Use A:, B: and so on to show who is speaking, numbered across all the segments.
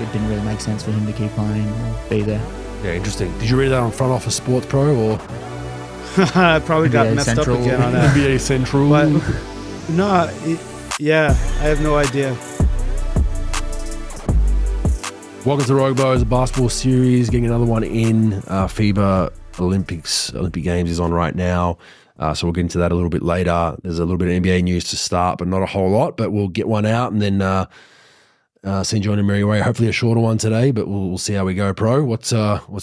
A: it didn't really make sense for him to keep playing or be there.
B: Yeah, interesting. Did you read that on Front Office Sports Pro or
C: I probably got
A: NBA
C: messed
A: Central.
C: up again on that.
B: NBA Central?
C: But no, yeah, I have no idea.
B: Welcome to Rogbo's basketball series, getting another one in. FIBA Olympic Games is on right now. So we'll get into that a little bit later. There's a little bit of NBA news to start, but not a whole lot. But we'll get one out and then send you on a merry way. Hopefully a shorter one today, but we'll see how we go, Pro. What's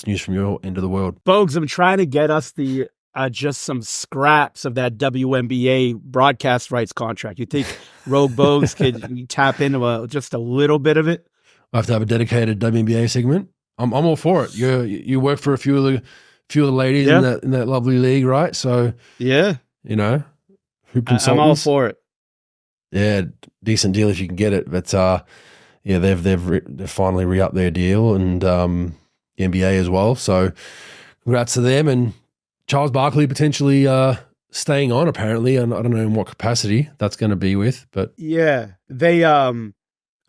B: news from your end of the world?
C: Bogues, I'm trying to get us the just some scraps of that WNBA broadcast rights contract. You think Rogue Bogues could tap into just a little bit of it?
B: I have to have a dedicated WNBA segment. I'm all for it. You work for a few of the ladies in that lovely league, right? So
C: yeah,
B: hoop consultants.
C: I'm all for it.
B: Yeah, decent deal if you can get it. But they've finally re-upped their deal, and the NBA as well. So congrats to them, and Charles Barkley potentially staying on. Apparently, and I don't know in what capacity that's going to be with, but
C: yeah, they.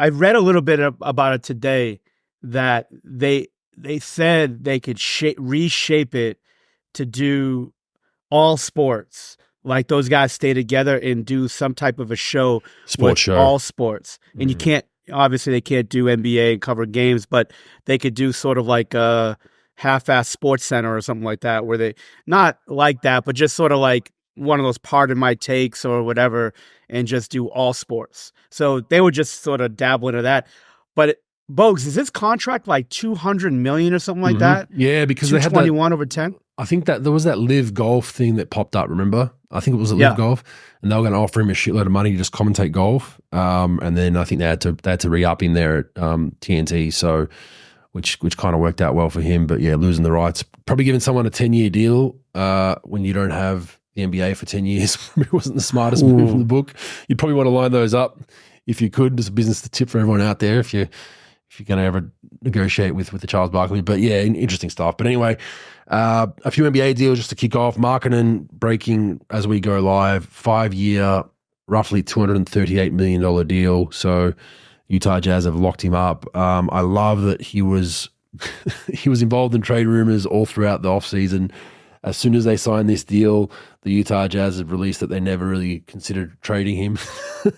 C: I read a little bit about it today that they said they could reshape it to do all sports. Like those guys stay together and do some type of a show
B: sports show,
C: all sports. And you can't, obviously they can't do NBA and cover games, but they could do sort of like a half-ass Sports Center or something like that, where they, not like that, but just sort of like one of those pardon my takes or whatever, and just do all sports. So they would just sort of dabble into that. But Bogues, is this contract like $200 million or something like that?
B: Yeah, because they had
C: 21 over 10.
B: I think that there was that Live Golf thing that popped up. Remember? I think it was Live Golf, and they were going to offer him a shitload of money to just commentate golf. And then I think they had to re-up in there at TNT. So, which kind of worked out well for him. But yeah, losing the rights, probably giving someone a 10-year deal when you don't have the NBA for 10 years probably wasn't the smartest move in the book. You'd probably want to line those up if you could. There's a business tip for everyone out there if you're going to ever negotiate with the Charles Barkley. But yeah, interesting stuff. But anyway, a few NBA deals just to kick off. Markkanen breaking as we go live, 5-year, roughly $238 million deal. So Utah Jazz have locked him up. I love that he was involved in trade rumors all throughout the offseason. As soon as they signed this deal, the Utah Jazz have released that they never really considered trading him.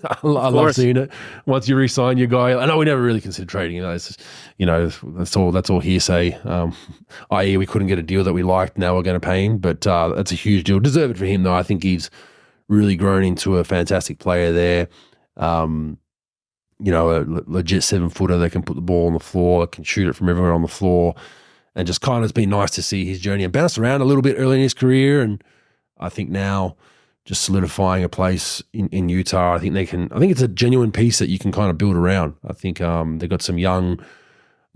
B: I love seeing it. Once you re-sign your guy, I know we never really considered trading him. It's just, that's all hearsay. I.e., we couldn't get a deal that we liked. Now we're going to pay him, but that's a huge deal. Deserved for him, though. I think he's really grown into a fantastic player there. A legit 7-footer that can put the ball on the floor, can shoot it from everywhere on the floor. And just kind of it's been nice to see his journey and bounce around a little bit early in his career. And I think now just solidifying a place in Utah, I think it's a genuine piece that you can kind of build around. I think they've got some young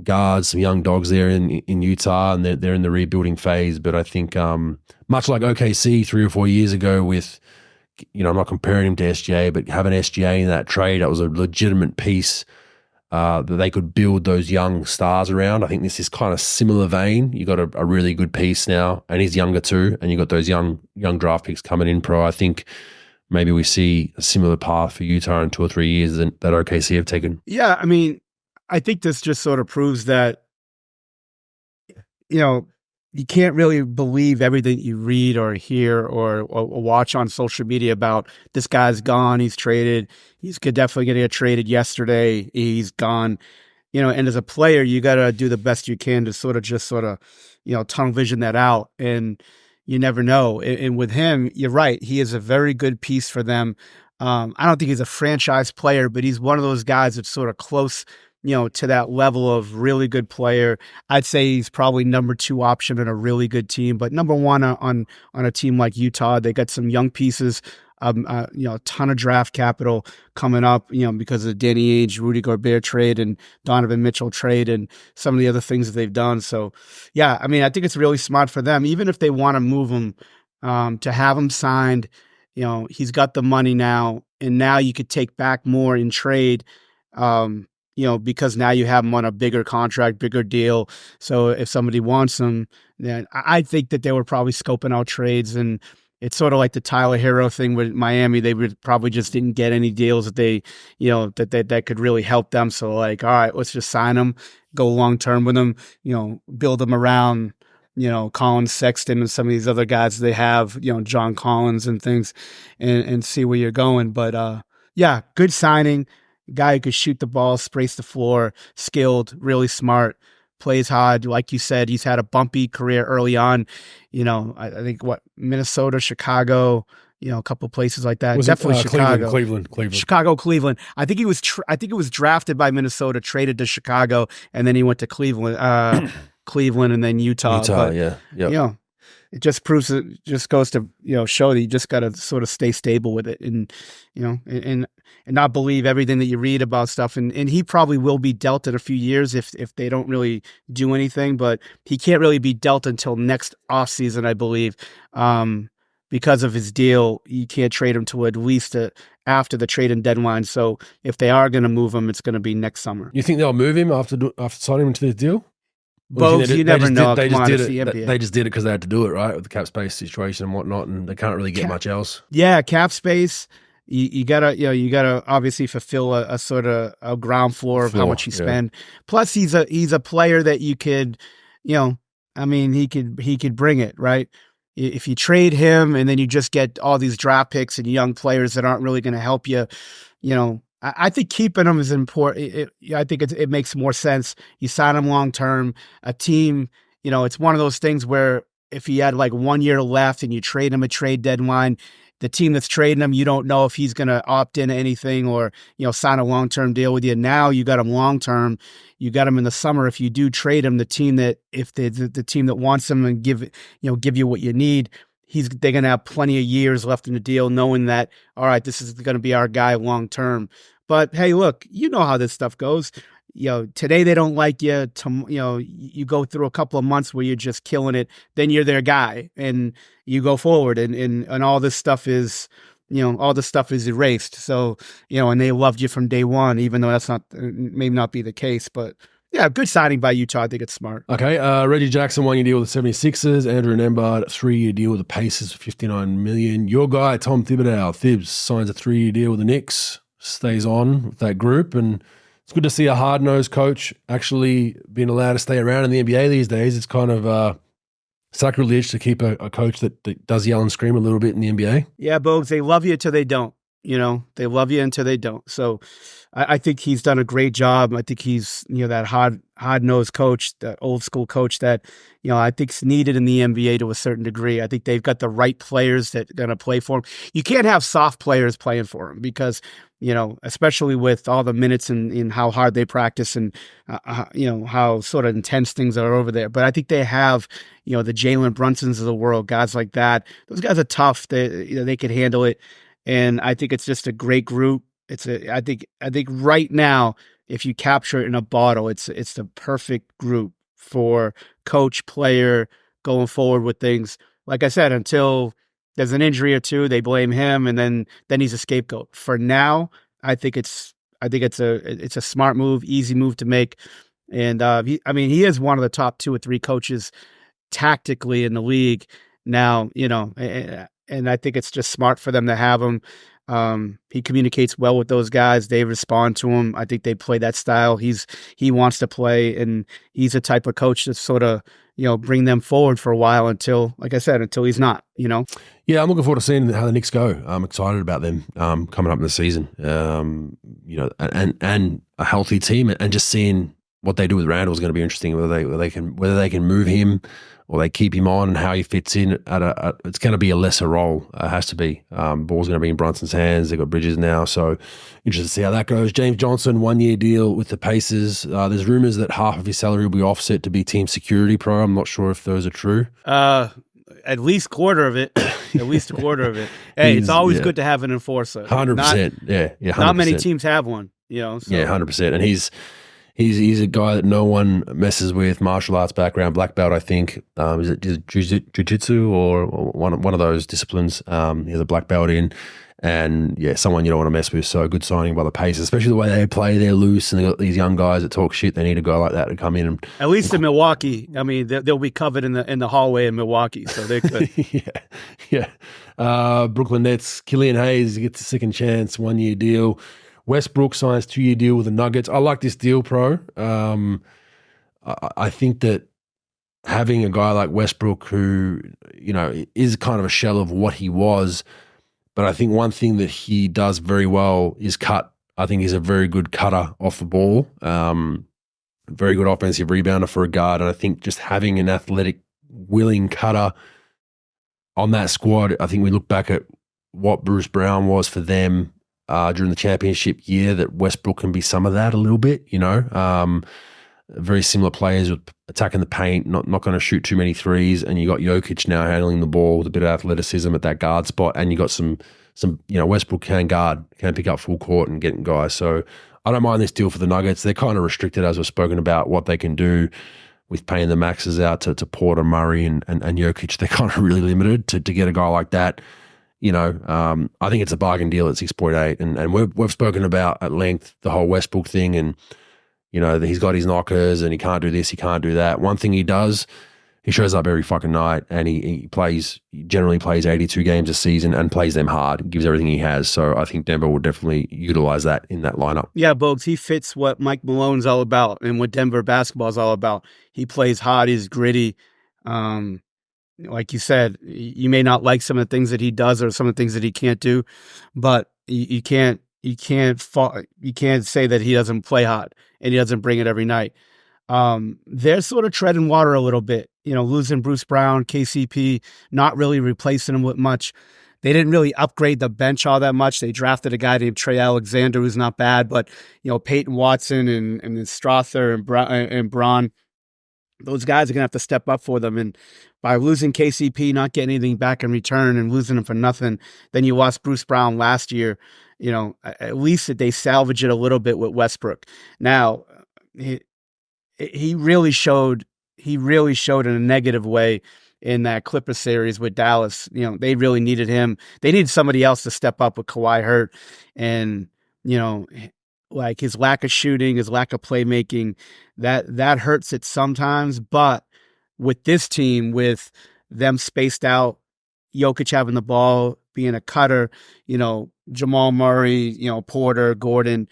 B: guards, some young dogs there in Utah, and they're in the rebuilding phase. But I think much like OKC 3 or 4 years ago with, I'm not comparing him to SGA, but having SGA in that trade, that was a legitimate piece that they could build those young stars around. I think this is kind of similar vein. You got a really good piece now, and he's younger too, and you got those young draft picks coming in, Pro. I think maybe we see a similar path for Utah in 2 or 3 years that OKC have taken.
C: Yeah, I mean, I think this just sort of proves that, you can't really believe everything you read or hear or watch on social media about this guy's gone, he's traded, he's definitely going to get traded yesterday, he's gone. And as a player, you got to do the best you can to sort of tunnel vision that out. And you never know. And with him, you're right. He is a very good piece for them. I don't think he's a franchise player, but he's one of those guys that's sort of close, to that level of really good player. I'd say he's probably number 2 option in a really good team, but number 1 on a team like Utah. They got some young pieces, a ton of draft capital coming up, because of the Danny Ainge, Rudy Gobert trade and Donovan Mitchell trade and some of the other things that they've done. So, yeah, I mean, I think it's really smart for them, even if they want to move him, to have him signed. He's got the money now, and now you could take back more in trade. Because now you have him on a bigger contract, bigger deal. So if somebody wants him, then I think that they were probably scoping out trades and it's sort of like the Tyler Hero thing with Miami. They would probably just didn't get any deals that they, that could really help them. So like, all right, let's just sign them, go long term with them, build them around, Collins, Sexton, and some of these other guys they have, John Collins and things, and see where you're going. But yeah, good signing. Guy who could shoot the ball, sprays the floor, skilled, really smart, plays hard. Like you said, he's had a bumpy career early on. I think Minnesota, Chicago, a couple places like that. Definitely Chicago,
B: Cleveland.
C: Chicago, Cleveland. I think he was. I think it was drafted by Minnesota, traded to Chicago, and then he went to Cleveland, Cleveland, and then Utah.
B: Yeah.
C: It just proves. It just goes to show that you just got to sort of stay stable with it, and and not believe everything that you read about stuff. And he probably will be dealt in a few years if they don't really do anything. But he can't really be dealt until next offseason, I believe, because of his deal. You can't trade him till at least after the trading deadline. So if they are going to move him, it's going to be next summer.
B: You think they'll move him after signing him to this deal?
C: Bogues, you never know.
B: They just did it because they had to do it, right, with the cap space situation and whatnot, and they can't really get much else.
C: Yeah, cap space. You gotta obviously fulfill a sort of a ground floor of how much you spend. Plus, he's a player that you could, he could bring it, right. If you trade him and then you just get all these draft picks and young players that aren't really going to help you, I think keeping him is important. I think it makes more sense. You sign him long term. A team, it's one of those things where if he had like 1 year left and you trade him a trade deadline, the team that's trading him, you don't know if he's going to opt into anything or sign a long term deal with you. Now you got him long term. You got him in the summer. If you do trade him, the team that the team that wants him and give you what you need, they're going to have plenty of years left in the deal, knowing that, all right, this is going to be our guy long term. But hey, look, you know how this stuff goes. Today they don't like you. You go through a couple of months where you're just killing it. Then you're their guy, and you go forward, and all this stuff is, all this stuff is erased. So, and they loved you from day one, even though that's may not be the case, but. Yeah, good signing by Utah. I think it's smart.
B: Okay, Reggie Jackson, 1 year deal with the 76ers. Andrew Nembhard, 3-year deal with the Pacers for $59 million. Your guy, Tom Thibodeau, Thibs, signs a 3-year deal with the Knicks, stays on with that group. And it's good to see a hard-nosed coach actually being allowed to stay around in the NBA these days. It's kind of sacrilege to keep a coach that does yell and scream a little bit in the NBA.
C: Yeah, Bogues, they love you till they don't. They love you until they don't. So I think he's done a great job. I think he's, that hard-nosed coach, that old school coach that, I think's needed in the NBA to a certain degree. I think they've got the right players that are going to play for him. You can't have soft players playing for him because, especially with all the minutes and how hard they practice and, how sort of intense things are over there. But I think they have, the Jalen Brunsons of the world, guys like that. Those guys are tough. They can handle it. And I think it's just a great group. I think right now, if you capture it in a bottle, it's the perfect group for coach, player, going forward with things. Like I said, until there's an injury or two, they blame him, and then he's a scapegoat. For now, I think it's a smart move, easy move to make. And he is one of the top 2 or 3 coaches tactically in the league now. And I think it's just smart for them to have him. He communicates well with those guys. They respond to him. I think they play that style he wants to play, and he's a type of coach that sort of bring them forward for a while until, like I said, until he's not.
B: Yeah, I'm looking forward to seeing how the Knicks go. I'm excited about them coming up in the season. And a healthy team, and just seeing what they do with Randall is going to be interesting. Whether they can move him or they keep him on, and how he fits in it's going to be a lesser role. It has to be. Ball's going to be in Brunson's hands. They've got Bridges now, so interested to see how that goes. James Johnson, 1-year deal with the Pacers. There's rumors that half of his salary will be offset to be team security pro. I'm not sure if those are true.
C: At least quarter of it. At least a quarter of it. Hey, it's always good to have an enforcer.
B: 100%. Yeah. 100%.
C: Not many teams have one. So.
B: Yeah, 100%. And He's a guy that no one messes with. Martial arts background, black belt, I think. Is it jiu-jitsu or one of those disciplines? He has a black belt in. And yeah, someone you don't want to mess with. So good signing by the Pacers, especially the way they play. They're loose, and they got these young guys that talk shit. They need a guy like that to come in. And
C: at least in Milwaukee, I mean, they'll be covered in the hallway in Milwaukee, so they're good.
B: yeah. Brooklyn Nets. Killian Hayes gets a second chance, 1-year deal. Westbrook signs 2-year deal with the Nuggets. I like this deal, Pro. I think that having a guy like Westbrook, who is kind of a shell of what he was. But I think one thing that he does very well is cut. I think he's a very good cutter off the ball, very good offensive rebounder for a guard. And I think just having an athletic, willing cutter on that squad, I think we look back at what Bruce Brown was for them during the championship year, that Westbrook can be some of that a little bit, very similar players with attacking the paint, not going to shoot too many threes, and you got Jokic now handling the ball with a bit of athleticism at that guard spot, and you got some Westbrook can guard, can pick up full court and getting guys. So I don't mind this deal for the Nuggets. They're kind of restricted, as we've spoken about, what they can do with paying the maxes out to Porter, Murray, and Jokic. They're kind of really limited to get a guy like that. I think it's a bargain deal at 6.8, and we've spoken about at length the whole Westbrook thing, and he's got his knockers and he can't do this, he can't do that. One thing he does, he shows up every fucking night, and he generally plays 82 games a season and plays them hard, gives everything he has. So I think Denver will definitely utilize that in that lineup.
C: Yeah, Bogues, he fits what Mike Malone's all about and what Denver basketball is all about. He plays hard, he's gritty. Like you said, you may not like some of the things that he does or some of the things that he can't do, but you can't say that he doesn't play hard and he doesn't bring it every night. They're sort of treading water a little bit, losing Bruce Brown, KCP, not really replacing him with much. They didn't really upgrade the bench all that much. They drafted a guy named Trey Alexander, who's not bad, but Peyton Watson and Strother and Braun, those guys are going to have to step up for them. And by losing KCP, not getting anything back in return and losing him for nothing, then you lost Bruce Brown last year. At least that they salvage it a little bit with Westbrook. Now, he really showed in a negative way in that Clippers series with Dallas. They really needed him. They needed somebody else to step up with Kawhi hurt. And, like his lack of shooting, his lack of playmaking, that hurts it sometimes. But with this team, with them spaced out, Jokic having the ball, being a cutter, Jamal Murray, Porter, Gordon,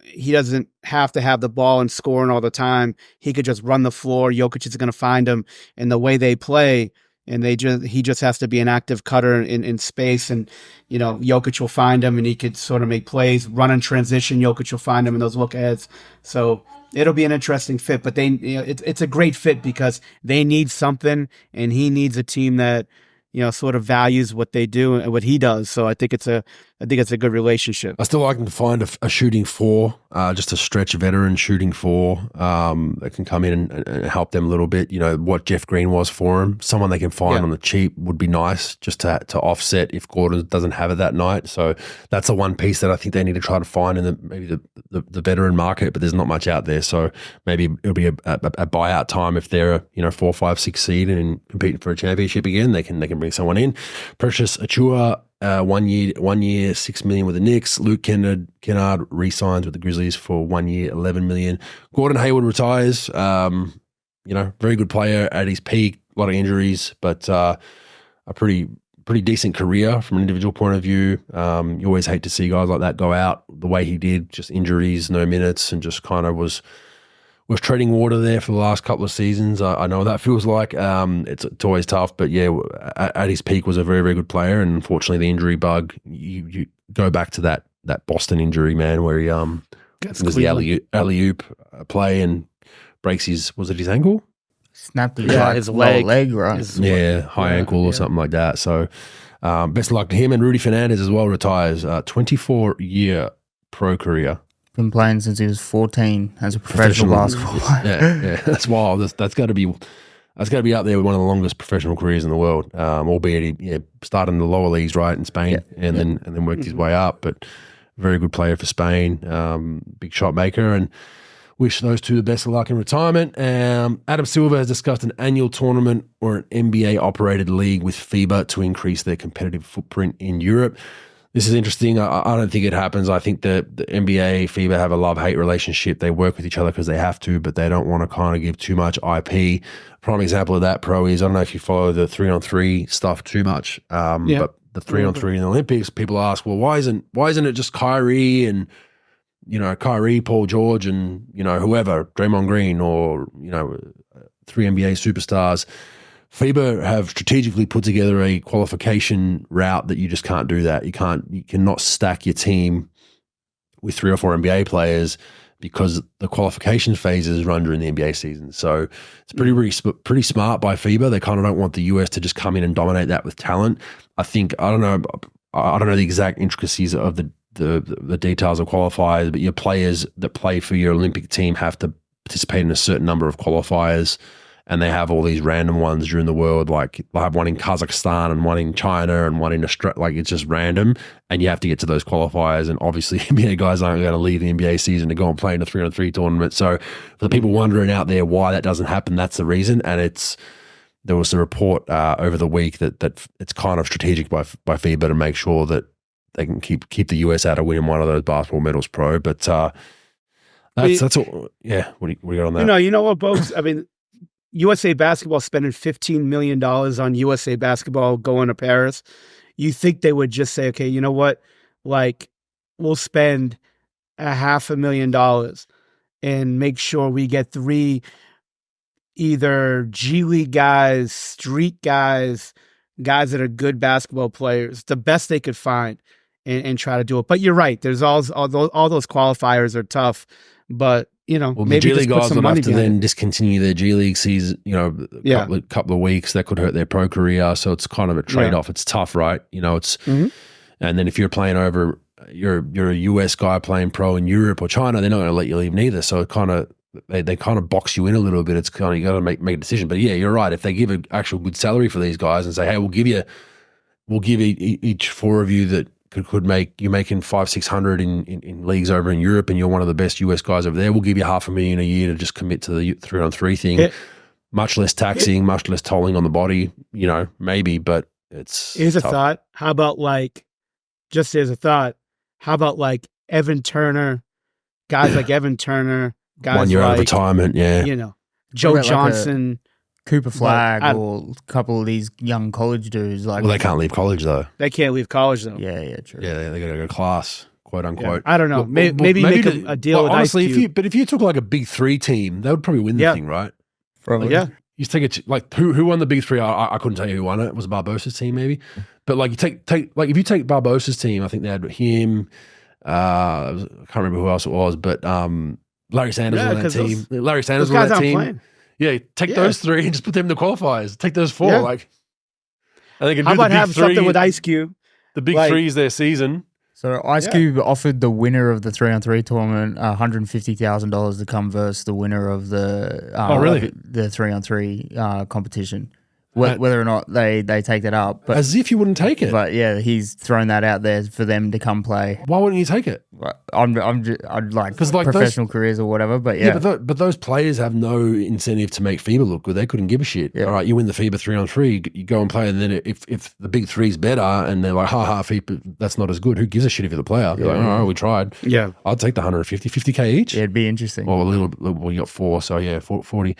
C: he doesn't have to have the ball and scoring all the time. He could just run the floor. Jokic is going to find him. And the way they play, and he just has to be an active cutter in space, and Jokic will find him, and he could sort of make plays, run in transition. Jokic will find him in those look aheads. So it'll be an interesting fit. But it's a great fit because they need something, and he needs a team that sort of values what they do and what he does. So I think it's a good relationship.
B: I still like them to find a shooting four, just a stretch veteran shooting four that can come in and help them a little bit. What Jeff Green was for him. Someone they can find on the cheap would be nice, just to offset if Gordon doesn't have it that night. So that's the one piece that I think they need to try to find in maybe the veteran market, but there's not much out there. So maybe it'll be a buyout time if they're a 4, 5, 6 seed and competing for a championship again. They can bring someone in. Precious Achiuwa, 1 year, $6 million with the Knicks. Luke Kennard re-signs with the Grizzlies for 1 year, $11 million. Gordon Hayward retires. Very good player at his peak. A lot of injuries, but a pretty decent career from an individual point of view. You always hate to see guys like that go out the way he did, just injuries, no minutes, and just kind of was treading water there for the last couple of seasons. I know what that feels like. It's always tough, but yeah, at his peak was a very, very good player. And unfortunately, the injury bug, you go back to that Boston injury, man, where he does the alley-oop play and breaks his ankle?
A: Snapped
C: his leg,
A: right?
B: High ankle or something like that. So best of luck to him. And Rudy Fernandez as well retires. 24-year pro career.
A: Been playing since he was 14 as a professional basketball player.
B: Yeah, that's wild. That's got to be up there with one of the longest professional careers in the world. Albeit he started in the lower leagues, right, in Spain, and then worked his way up. But very good player for Spain, big shot maker. And wish those two the best of luck in retirement. Adam Silver has discussed an annual tournament or an NBA-operated league with FIBA to increase their competitive footprint in Europe. This is interesting. I don't think it happens. I think the NBA, FIBA have a love-hate relationship. They work with each other because they have to, but they don't want to kind of give too much IP. Prime example of that, Pro, is I don't know if you follow the 3-on-3 stuff too much, but the 3-on-3 in the Olympics, people ask, well, why isn't it just Kyrie and Paul George and whoever, Draymond Green, or 3 NBA superstars? FIBA have strategically put together a qualification route that you just can't do that. You cannot stack your team with 3 or 4 NBA players because the qualification phases run during the NBA season. So it's pretty smart by FIBA. They kind of don't want the US to just come in and dominate that with talent. I don't know the exact intricacies of the details of qualifiers, but your players that play for your Olympic team have to participate in a certain number of qualifiers. And they have all these random ones during the world, like they'll have one in Kazakhstan and one in China and one in Australia. Like it's just random, and you have to get to those qualifiers. And obviously, NBA guys aren't going to leave the NBA season to go and play in a 3-on-3 tournament. So for the people wondering out there why that doesn't happen, that's the reason. And there was a report over the week that it's kind of strategic by FIBA to make sure that they can keep the US out of winning one of those basketball medals, Pro. But that's all. Yeah, what do you got on that?
C: You know what, Bogues? I mean, USA Basketball spending $15 million on USA Basketball going to Paris. You think they would just say, okay, you know what? Like, we'll spend $500,000 and make sure we get 3 either G League guys, street guys that are good basketball players, the best they could find, and try to do it. But you're right. There's all those qualifiers are tough, but
B: well,
C: maybe
B: the G League guys will have to then
C: it.
B: discontinue their G League season, couple of weeks. That could hurt their pro career. So it's kind of a trade-off. It's tough, right? And then if you're playing over, you're a US guy playing pro in Europe or China, they're not going to let you leave neither. So it kind of, they kind of box you in a little bit. It's kind of, you got to make a decision. But yeah, you're right. If they give an actual good salary for these guys and say, hey, we'll give each 4 of you that could make, you're making 500-600 in leagues over in Europe and you're one of the best US guys over there, we'll give you $500,000 a year to just commit to the 3-on-3 thing. Much less taxing, much less tolling on the body, maybe, but it's
C: Here's
B: tough.
C: A thought. How about just as a thought, how about Evan Turner, guys like Evan Turner, guys
B: 1 year out of retirement,
C: Joe Johnson,
A: Cooper Flag, or a couple of these young college dudes.
B: Well, they can't leave college though.
C: They can't leave college though.
A: Yeah, true.
B: Yeah, they got to go to class, quote unquote.
C: Yeah, I don't know.
B: Well,
C: maybe make a deal with
B: honestly,
C: Ice Cube.
B: if you took like a big 3 team, they would probably win the thing, right?
A: Probably.
C: Yeah.
B: You take it who won the big 3? I couldn't tell you who won it. It was Barbossa's team maybe, but you take if you take Barbossa's team, I think they had him. I can't remember who else it was, but Larry Sanders was on that team. Larry Sanders was on that team.
C: Playing.
B: Yeah, take those 3 and just put them in the qualifiers. Take those 4.
C: Yeah.
B: I think
C: how about have something with Ice Cube?
B: The big 3 is their season.
A: So Ice Cube offered the winner of the 3-on-3 tournament $150,000 to come versus the winner of the the 3-on-3 competition. Whether or not they take that up, but
B: as if you wouldn't take it.
A: But yeah, he's thrown that out there for them to come play.
B: Why wouldn't you take it?
A: I'd like professional careers or whatever. But yeah,
B: but those players have no incentive to make FIBA look good. They couldn't give a shit. Yeah. All right, you win the FIBA 3-on-3, you go and play, and then if the big 3's better, and they're like, FIBA, that's not as good. Who gives a shit if you're the player? You're like, all right, we tried.
C: Yeah,
B: I'd take the 50K each.
A: Yeah, it'd be interesting.
B: Well, you got 4, so yeah, 40,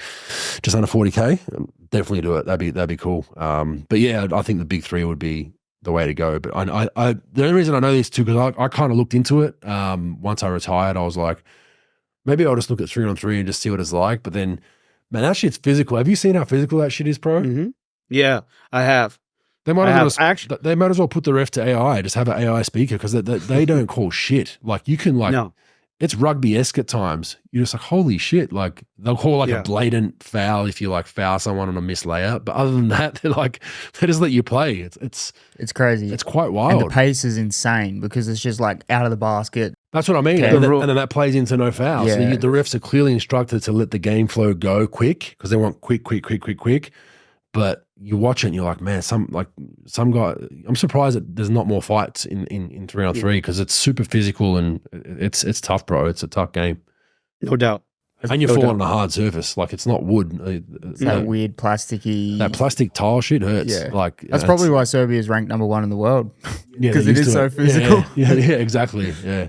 B: just under 40K. Definitely do it. That'd be cool. But yeah, I think the big 3 would be the way to go. But I the only reason I know these two, because I kind of looked into it. Once I retired, I was like, maybe I'll just look at 3-on-3 and just see what it's like. But then, man, that shit's physical. Have you seen how physical that shit is, Pro?
C: Mm-hmm. Yeah, I have.
B: They might as well put the ref to AI. Just have an AI speaker, because they don't call shit. Like you can
C: no.
B: It's rugby-esque at times. You're just like, holy shit. Like they'll call a blatant foul if you foul someone on a missed layup. But other than that, they just let you play. It's
A: crazy.
B: It's quite wild.
A: And the pace is insane because it's just out of the basket.
B: That's what I mean. And then that plays into no foul. Yeah. So the refs are clearly instructed to let the game flow go quick, because they want quick. But you watch it and you're like, man, some guy. I'm surprised that there's not more fights in 3-on-3, because it's super physical and it's tough, bro. It's a tough game.
C: No doubt.
B: And you're falling on a hard surface, like it's not wood.
A: It's that weird plasticky.
B: That plastic tile shit hurts.
A: Yeah,
B: like
A: that's probably why Serbia is ranked number 1 in the world. Because it is so
B: it.
A: physical.
B: Yeah, exactly. Yeah,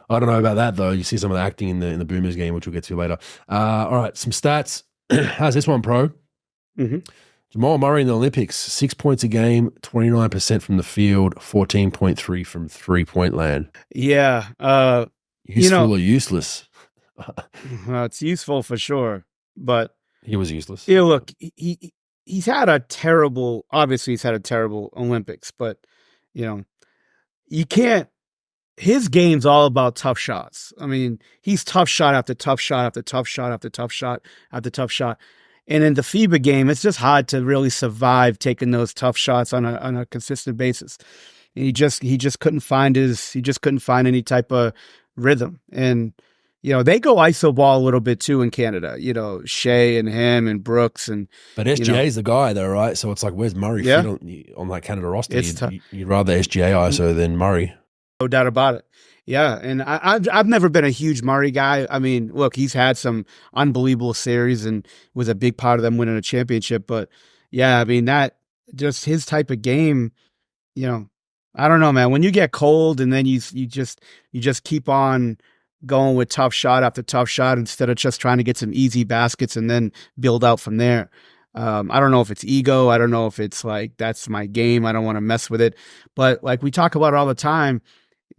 B: I don't know about that though. You see some of the acting in the Boomers game, which we'll get to later. All right, some stats. How's this one, Pro?
C: Mm-hmm.
B: Jamal Murray in the Olympics: 6 points a game, 29% from the field, 14.3 from 3-point land.
C: Yeah,
B: useful or useless?
C: It's useful for sure, but
B: he was useless.
C: Yeah, look, he's had a terrible. Obviously, he's had a terrible Olympics, but you can't. His game's all about tough shots. I mean, he's tough shot after tough shot after tough shot after tough shot after tough shot. And in the FIBA game, it's just hard to really survive taking those tough shots on a consistent basis. And he just couldn't find any type of rhythm. And they go iso ball a little bit too in Canada. Shea and him and Brooks
B: but SGA is the guy though, right? So it's like, where's Murray fit on that Canada roster? You'd rather SGA ISO than Murray.
C: No doubt about it. Yeah, and I've never been a huge Murray guy. I mean, look, he's had some unbelievable series and was a big part of them winning a championship. But yeah, I mean, that just his type of game, I don't know, man. When you get cold and then you just keep on going with tough shot after tough shot instead of just trying to get some easy baskets and then build out from there. I don't know if it's ego. I don't know if it's like, that's my game, I don't want to mess with it. But like we talk about all the time,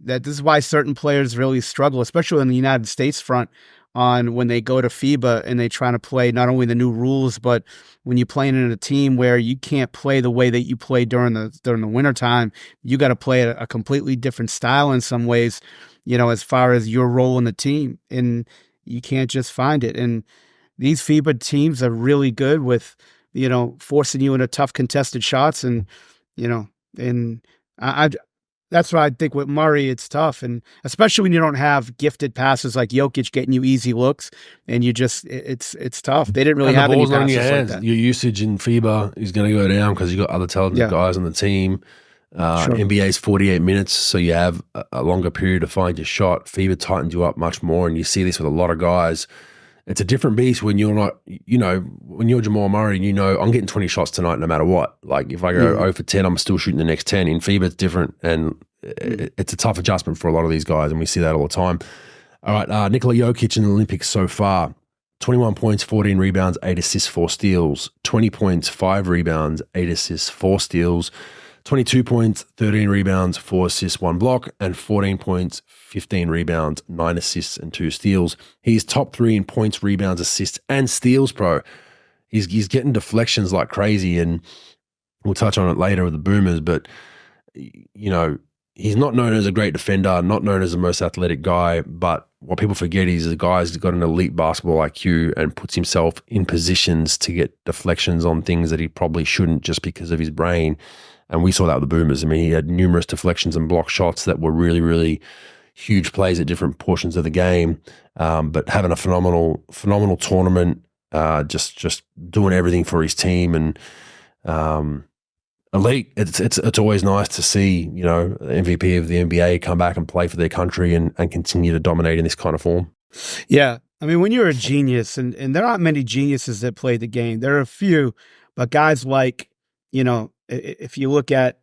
C: that this is why certain players really struggle, especially in the United States front, on when they go to FIBA and they try to play not only the new rules, but when you're playing in a team where you can't play the way that you play during the wintertime, you got to play a completely different style in some ways, as far as your role in the team, and you can't just find it. And these FIBA teams are really good with, forcing you into tough contested shots, and that's why I think with Murray, it's tough. And especially when you don't have gifted passes like Jokic getting you easy looks, and it's tough. They didn't really have any passes like that.
B: Your usage in FIBA is going to go down because you've got other talented guys on the team. Sure. NBA's 48 minutes, so you have a longer period to find your shot. FIBA tightens you up much more, and you see this with a lot of guys. It's a different beast when you're not, when you're Jamal Murray and I'm getting 20 shots tonight no matter what. Like if I go 0 for 10, I'm still shooting the next 10. In FIBA, it's different, and it's a tough adjustment for a lot of these guys, and we see that all the time. All right, Nikola Jokic in the Olympics so far, 21 points, 14 rebounds, 8 assists, 4 steals. 20 points, 5 rebounds, 8 assists, 4 steals. 22 points, 13 rebounds, 4 assists, 1 block, and 14 points, 15 rebounds, 9 assists, and 2 steals. He's top 3 in points, rebounds, assists, and steals, Pro. He's getting deflections like crazy, and we'll touch on it later with the Boomers, but, he's not known as a great defender, not known as the most athletic guy, but what people forget is the guy's got an elite basketball IQ and puts himself in positions to get deflections on things that he probably shouldn't just because of his brain. And we saw that with the Boomers. I mean, he had numerous deflections and block shots that were really, really huge plays at different portions of the game. But having a phenomenal tournament, just doing everything for his team, and elite. It's always nice to see, MVP of the NBA come back and play for their country and continue to dominate in this kind of form.
C: Yeah. I mean, when you're a genius, and there aren't many geniuses that play the game. There are a few, but guys like, if you look at,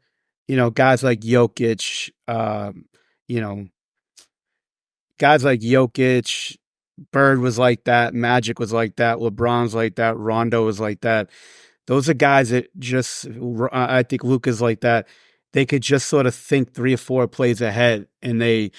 C: guys like Jokic, guys like Jokic, Bird was like that, Magic was like that, LeBron's like that, Rondo was like that. Those are guys that I think Luka's like that. They could just sort of think 3 or 4 plays ahead, and they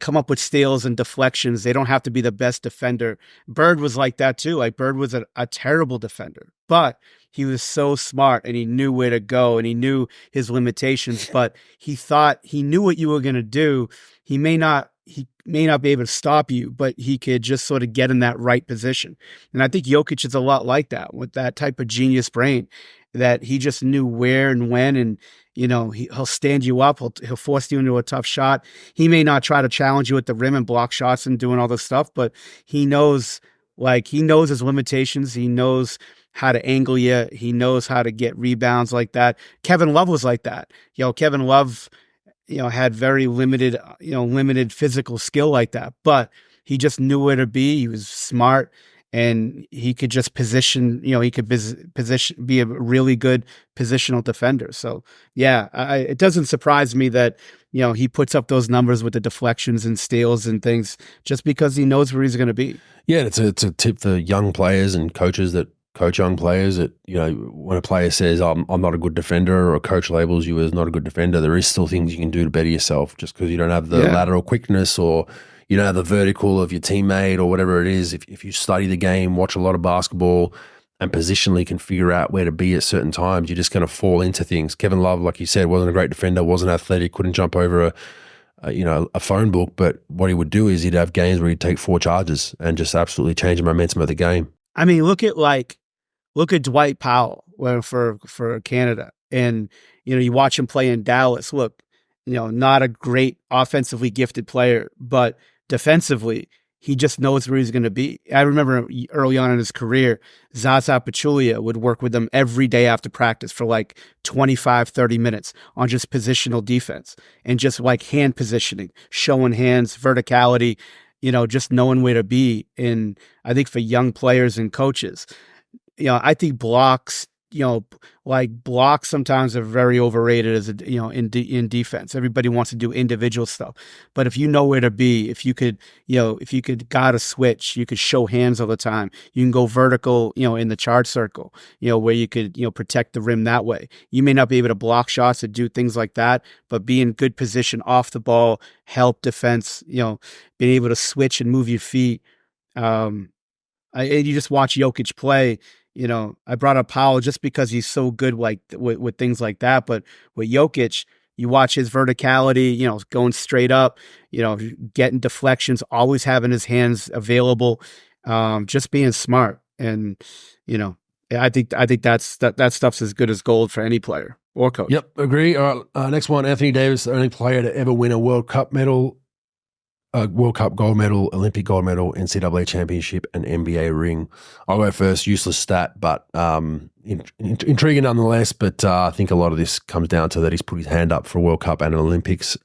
C: come up with steals and deflections. They don't have to be the best defender. Bird was like that too. Like Bird was a terrible defender, but he was so smart and he knew where to go and he knew his limitations, but he knew what you were going to do. He may not be able to stop you, but he could just sort of get in that right position. And I think Jokic is a lot like that, with that type of genius brain, that he just knew where and when, and he'll stand you up. He'll force you into a tough shot. He may not try to challenge you at the rim and block shots and doing all this stuff, but he knows his limitations. He knows how to angle you. He knows how to get rebounds like that. Kevin Love was like that. Kevin Love, had very limited physical skill like that, but He just knew where to be. He was smart, and he could just position, he could be a really good positional defender. So yeah, it doesn't surprise me that, he puts up those numbers with the deflections and steals and things just because he knows where he's going to be.
B: Yeah, it's a tip for young players and coaches that coach young players that, when a player says, I'm not a good defender, or a coach labels you as not a good defender, there is still things you can do to better yourself. Just because you don't have the lateral quickness, or you don't have the vertical of your teammate, or whatever it is. If you study the game, watch a lot of basketball, and positionally can figure out where to be at certain times, you're just going to fall into things. Kevin Love, like you said, wasn't a great defender, wasn't athletic, couldn't jump over a phone book, but what he would do is he'd have games where he'd take 4 charges and just absolutely change the momentum of the game.
C: I mean, look at Dwight Powell for Canada, and you watch him play in Dallas. Look, not a great offensively gifted player, but defensively he just knows where he's going to be. I remember early on in his career, Zaza Pachulia would work with him every day after practice for like 25, 30 minutes on just positional defense and just like hand positioning, showing hands, verticality, just knowing where to be. And I think for young players and coaches, I think blocks, blocks sometimes are very overrated as in defense. Everybody wants to do individual stuff, but if you know where to be, if you could guard a switch, you could show hands all the time. You can go vertical, in the charge circle, where you could, protect the rim that way. You may not be able to block shots or do things like that, but be in good position off the ball, help defense, being able to switch and move your feet. You just watch Jokic play. I brought up Powell just because he's so good with things like that. But with Jokic, you watch his verticality, going straight up, getting deflections, always having his hands available, just being smart. And, I think that stuff's as good as gold for any player or coach.
B: Yep, agree. All right, next one, Anthony Davis, the only player to ever win a World Cup medal, World Cup gold medal, Olympic gold medal, NCAA championship, and NBA ring. I'll go first. Useless stat, but intriguing nonetheless. But I think a lot of this comes down to that he's put his hand up for a World Cup and an Olympics.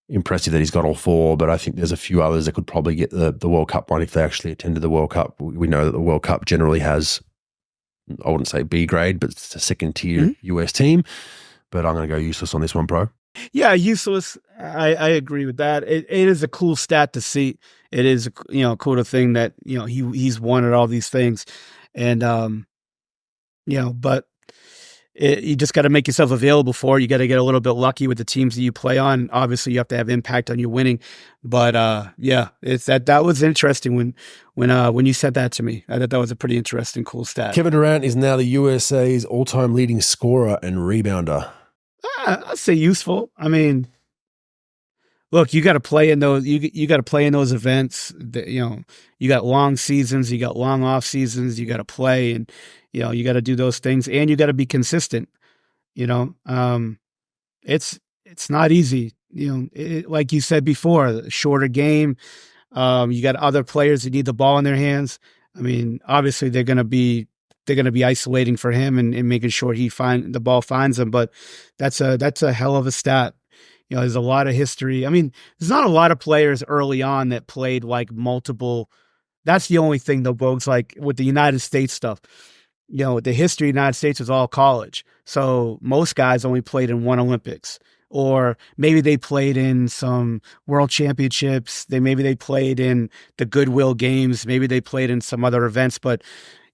B: Impressive that he's got all 4, but I think there's a few others that could probably get the World Cup one if they actually attended the World Cup. We know that the World Cup generally has, I wouldn't say B grade, but it's a second tier US team. But I'm going to go useless on this one, bro.
C: Yeah, useless. I agree with that. It is a cool stat to see. It is a cool thing that he's won at all these things, and but you just got to make yourself available for it. You got to get a little bit lucky with the teams that you play on. Obviously, you have to have impact on your winning. But it's that was interesting when you said that to me. I thought that was a pretty interesting, cool stat.
B: Kevin Durant is now the USA's all-time leading scorer and rebounder.
C: I'd say useful. I mean, look, you got to play in those. You got to play in those events. You got long seasons. You got long off seasons. You got to play, and you got to do those things, and you got to be consistent. It's not easy. Like you said before, shorter game. You got other players that need the ball in their hands. I mean, obviously they're going to be isolating for him and making sure the ball finds him. But that's a hell of a stat. There's a lot of history. I mean, there's not a lot of players early on that played like multiple. That's the only thing though, Bogues, like with the United States stuff, the history of the United States was all college. So most guys only played in one Olympics, or maybe they played in some world championships. Maybe they played in the Goodwill Games. Maybe they played in some other events, but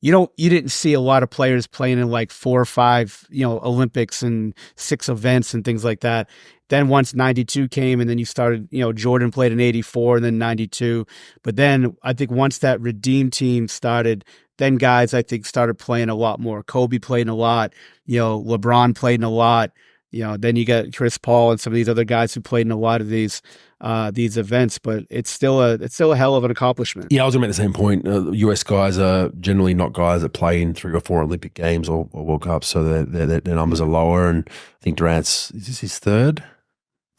C: you didn't see a lot of players playing in like 4 or 5, Olympics and 6 events and things like that. Then once 92 came and then you started, Jordan played in 84 and then 92. But then I think once that Redeem team started, then guys I think started playing a lot more. Kobe played in a lot, LeBron played in a lot. Then you got Chris Paul and some of these other guys who played in a lot of these events, but it's still a hell of an accomplishment.
B: Yeah, I was going to make the same point. US guys are generally not guys that play in 3 or 4 Olympic games or World Cups, so their numbers are lower. And I think Durant's, is this his third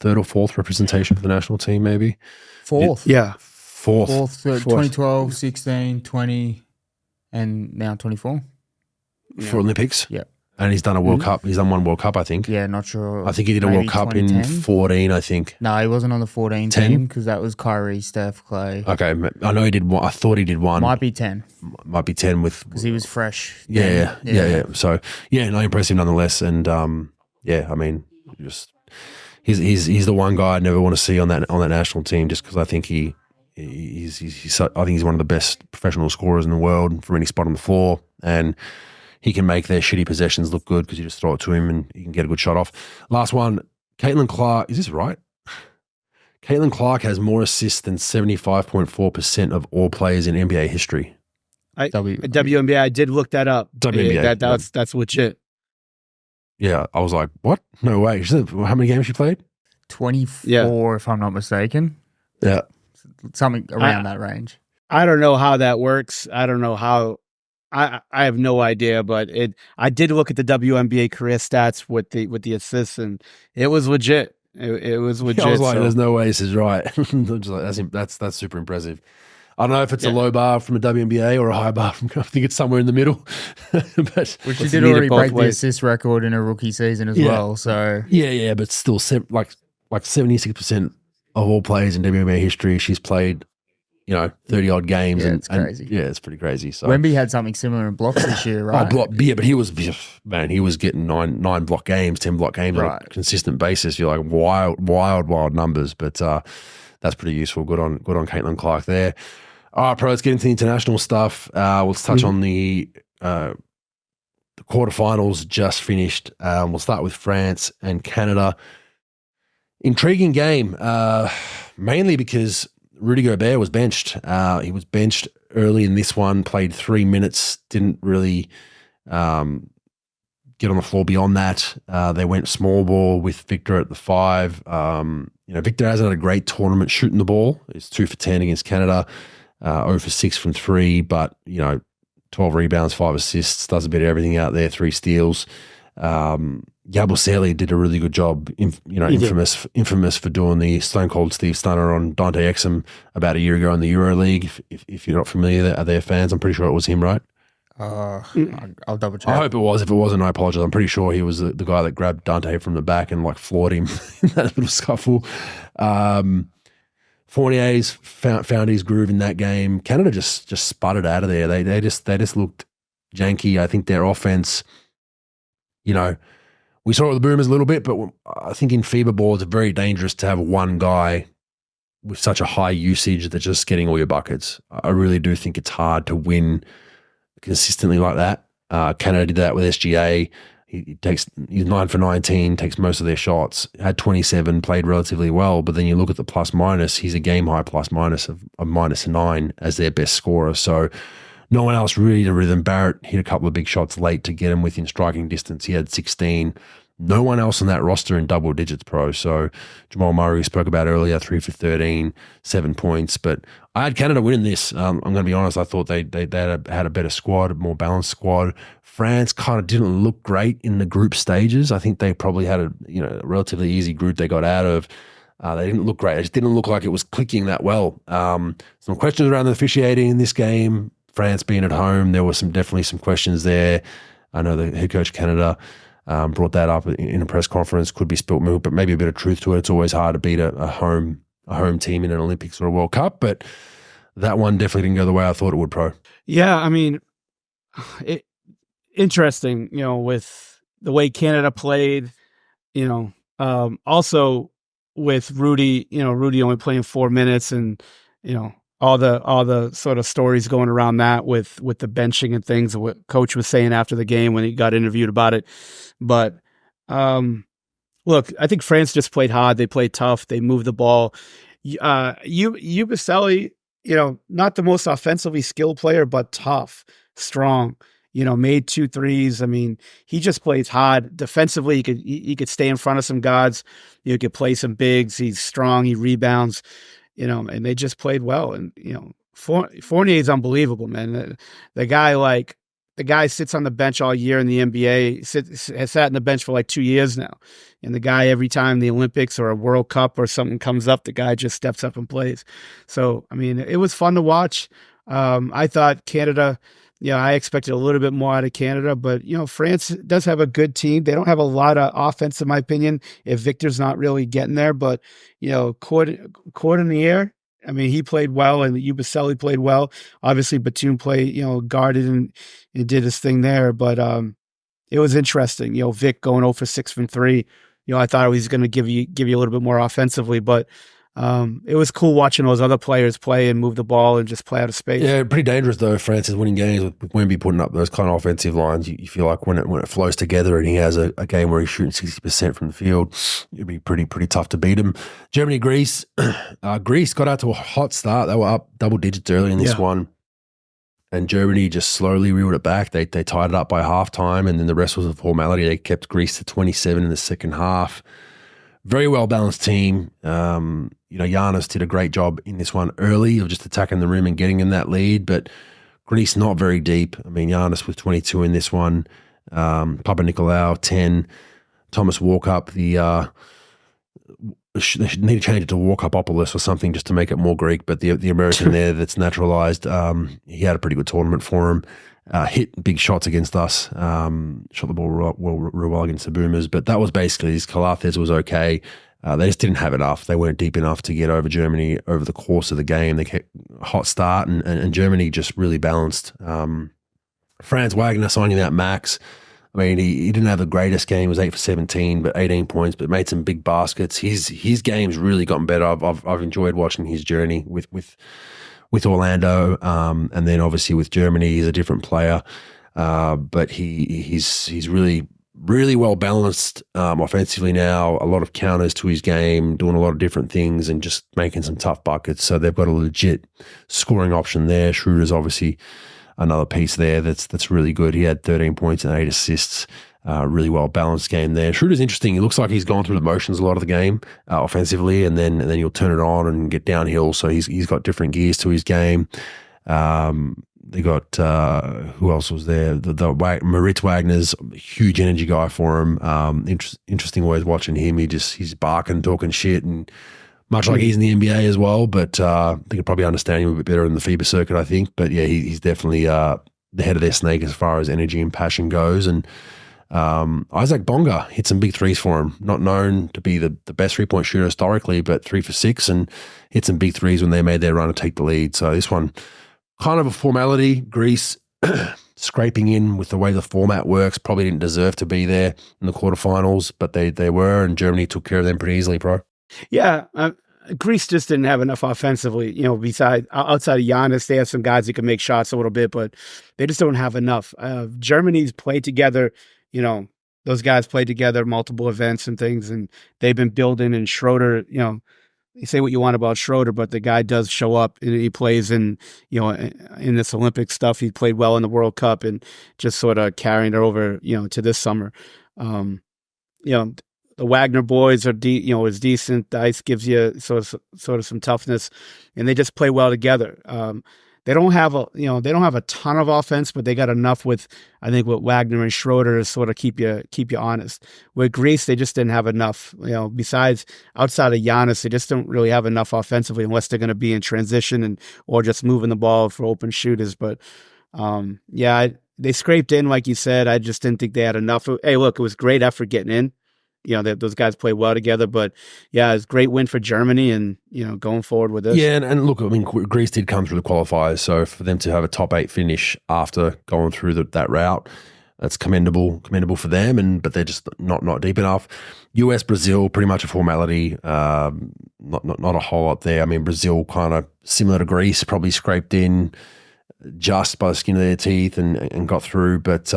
B: or 4th representation for the national team, maybe?
A: 4th.
C: Yeah.
B: 4th.
A: 2012, 16, 20, and now 24.
B: For Olympics?
A: Yeah.
B: And he's done a World Cup. He's done one World Cup, I think.
A: Yeah, not sure.
B: I think he did a World Cup in 14, I think.
A: No, he wasn't on the 14
B: 10?
A: team because that was Kyrie, Steph, Clay.
B: Okay, I know he did one. I thought he did one.
A: Might be 10.
B: Might be 10 with...
A: Because he was fresh.
B: Yeah. So, yeah, no, impressive nonetheless. And, yeah, I mean, just he's the one guy I never want to see on that national team just because I think he's one of the best professional scorers in the world from any spot on the floor. And he can make their shitty possessions look good because you just throw it to him and he can get a good shot off. Last one, Caitlin Clark. Is this right? Caitlin Clark has more assists than 75.4% of all players in NBA history.
C: WNBA, I did look that up.
B: WNBA.
C: That's legit.
B: Yeah, I was like, what? No way. How many games she played?
A: 24, if I'm not mistaken.
B: Yeah.
A: Something around that range.
C: I don't know how that works. I don't know how. I have no idea, but I did look at the WNBA career stats with the assists, and it was legit. It was legit.
B: I was like, "There's no way this is right." I'm just like, that's super impressive. I don't know if it's a low bar from the WNBA or a high bar from. I think it's somewhere in the middle. But
A: which she did already break the assist record in a rookie season as well. So
B: yeah, but still, like 76% of all players in WNBA history, she's played. 30-odd games.
A: Yeah, it's crazy.
B: It's pretty crazy. So
A: Wemby had something similar in blocks this year, right?
B: But he was getting nine block games, 10 block games on a consistent basis. You're like wild numbers, but that's pretty useful. Good on Caitlin Clark there. All right, let's get into the international stuff. Let's touch on the quarterfinals just finished. We'll start with France and Canada. Intriguing game, mainly because Rudy Gobert was benched. He was benched early in this one, played 3 minutes, didn't really get on the floor beyond that. They went small ball with Victor at the 5. Victor hasn't had a great tournament shooting the ball. It's 2 for 10 against Canada, 0 for 6 from 3, but 12 rebounds, 5 assists, does a bit of everything out there, 3 steals. Yabusele did a really good job, infamous for doing the Stone Cold Steve Stunner on Dante Exum about a year ago in the EuroLeague. If you're not familiar, are there fans? I'm pretty sure it was him, right?
A: I'll double check.
B: I hope it was. If it wasn't, I apologize. I'm pretty sure he was the guy that grabbed Dante from the back and floored him in that little scuffle. Fournier's found his groove in that game. Canada just sputtered out of there. They just looked janky. I think their offense, we saw it with the Boomers a little bit, but I think in FIBA ball, it's very dangerous to have one guy with such a high usage that's just getting all your buckets. I really do think it's hard to win consistently like that. Canada did that with SGA. He's 9 for 19, takes most of their shots, had 27, played relatively well, but then you look at the plus minus, he's a game high plus minus of -9 as their best scorer. So no one else really other than Barrett hit a couple of big shots late to get him within striking distance. He had 16. No one else on that roster in double digits, pro. So Jamal Murray, we spoke about earlier, 3 for 13, 7 points. But I had Canada winning this. I'm going to be honest. I thought they had a better squad, a more balanced squad. France kind of didn't look great in the group stages. I think they probably had a relatively easy group they got out of. They didn't look great. It just didn't look like it was clicking that well. Some questions around the officiating in this game. France being at home, there were definitely some questions there. I know the head coach of Canada brought that up in a press conference. Could be spilt milk, but maybe a bit of truth to it. It's always hard to beat a home team in an Olympics or a World Cup, but that one definitely didn't go the way I thought it would, pro.
C: Yeah, I mean, interesting, with the way Canada played, also with Rudy, Rudy only playing 4 minutes and, all the sort of stories going around that with the benching and things, what coach was saying after the game when he got interviewed about it. But look, I think France just played hard. They played tough. They moved the ball. Yabusele, not the most offensively skilled player, but tough, strong. Made 2 threes. I mean, he just plays hard. Defensively, he could stay in front of some guards. You could play some bigs. He's strong. He rebounds. And they just played well. And, Fournier is unbelievable, man. The guy sits on the bench all year in the NBA, has sat on the bench for 2 years now. And the guy, every time the Olympics or a World Cup or something comes up, the guy just steps up and plays. So, I mean, it was fun to watch. I thought Canada I expected a little bit more out of Canada, but, France does have a good team. They don't have a lot of offense, in my opinion, if Victor's not really getting there. But, court in the air, I mean, he played well, and Ubaselli played well. Obviously, Batum played, guarded and did his thing there. But it was interesting. Vic going 0 for 6 from 3. I thought he was going to give you a little bit more offensively, but it was cool watching those other players play and move the ball and just play out of space.
B: Yeah, pretty dangerous though. France is winning games with Wemby putting up those kind of offensive lines. You feel like when it flows together and he has a game where he's shooting 60% from the field, it'd be pretty tough to beat him. Germany, Greece. Greece got out to a hot start. They were up double digits early in this one. And Germany just slowly reeled it back. They tied it up by halftime, and then the rest was a formality. They kept Greece to 27 in the second half. Very well-balanced team. Giannis did a great job in this one early of just attacking the rim and getting in that lead, but Greece not very deep. I mean, Giannis with 22 in this one. Papa Nicolau, 10. Thomas Walkup, they should need to change it to Walkupopoulos or something just to make it more Greek, but the American there that's naturalized, he had a pretty good tournament for him. Hit big shots against us, shot the ball real well against the Boomers, but that was basically his. Calathes was okay. They just didn't have enough. They weren't deep enough to get over Germany over the course of the game. They kept a hot start, and Germany just really balanced. Franz Wagner signing that max. I mean, he didn't have the greatest game. He was 8 for 17, but 18 points, but made some big baskets. His game's really gotten better. I've enjoyed watching his journey with Orlando, and then obviously with Germany, he's a different player. But he's really well balanced offensively now. A lot of counters to his game, doing a lot of different things, and just making some tough buckets. So they've got a legit scoring option there. Schroeder's obviously another piece there that's really good. He had 13 points and 8 assists. Really well balanced game there. Schroeder's interesting. It looks like he's gone through the motions a lot of the game offensively, and then he'll turn it on and get downhill. So he's got different gears to his game. They got who else was there? Moritz Wagner's a huge energy guy for him. Interesting always watching him. He's barking, talking shit, and much like he's in the NBA as well. But they could probably understand him a bit better in the FIBA circuit, I think. But yeah, he's definitely the head of their snake as far as energy and passion goes. And Isaac Bonga hit some big threes for him. Not known to be the best 3-point shooter historically, but 3 for 6 and hit some big threes when they made their run to take the lead. So this one, kind of a formality. Greece scraping in with the way the format works. Probably didn't deserve to be there in the quarterfinals, but they were, and Germany took care of them pretty easily, bro.
C: Yeah, Greece just didn't have enough offensively. Outside of Giannis, they have some guys that can make shots a little bit, but they just don't have enough. Germany's played together. Those guys played together multiple events and things, and they've been building. And Schroeder, you say what you want about Schroeder, but the guy does show up. And he plays in this Olympic stuff. He played well in the World Cup and just sort of carrying it over, to this summer. The Wagner boys are, is decent. Dice gives you sort of some toughness, and they just play well together. They don't have a ton of offense, but they got enough with Wagner and Schroeder to sort of keep you honest. With Greece, they just didn't have enough. Besides outside of Giannis, they just don't really have enough offensively unless they're going to be in transition or just moving the ball for open shooters. But they scraped in, like you said. I just didn't think they had enough. Hey, look, it was great effort getting in. Those guys play well together, but yeah, it's a great win for Germany and, going forward with this.
B: Yeah. And look, I mean, Greece did come through the qualifiers. So for them to have a top 8 finish after going through that route, that's commendable for them. But they're just not deep enough. US, Brazil, pretty much a formality. Not a whole lot there. I mean, Brazil kind of similar to Greece, probably scraped in just by the skin of their teeth and got through. But,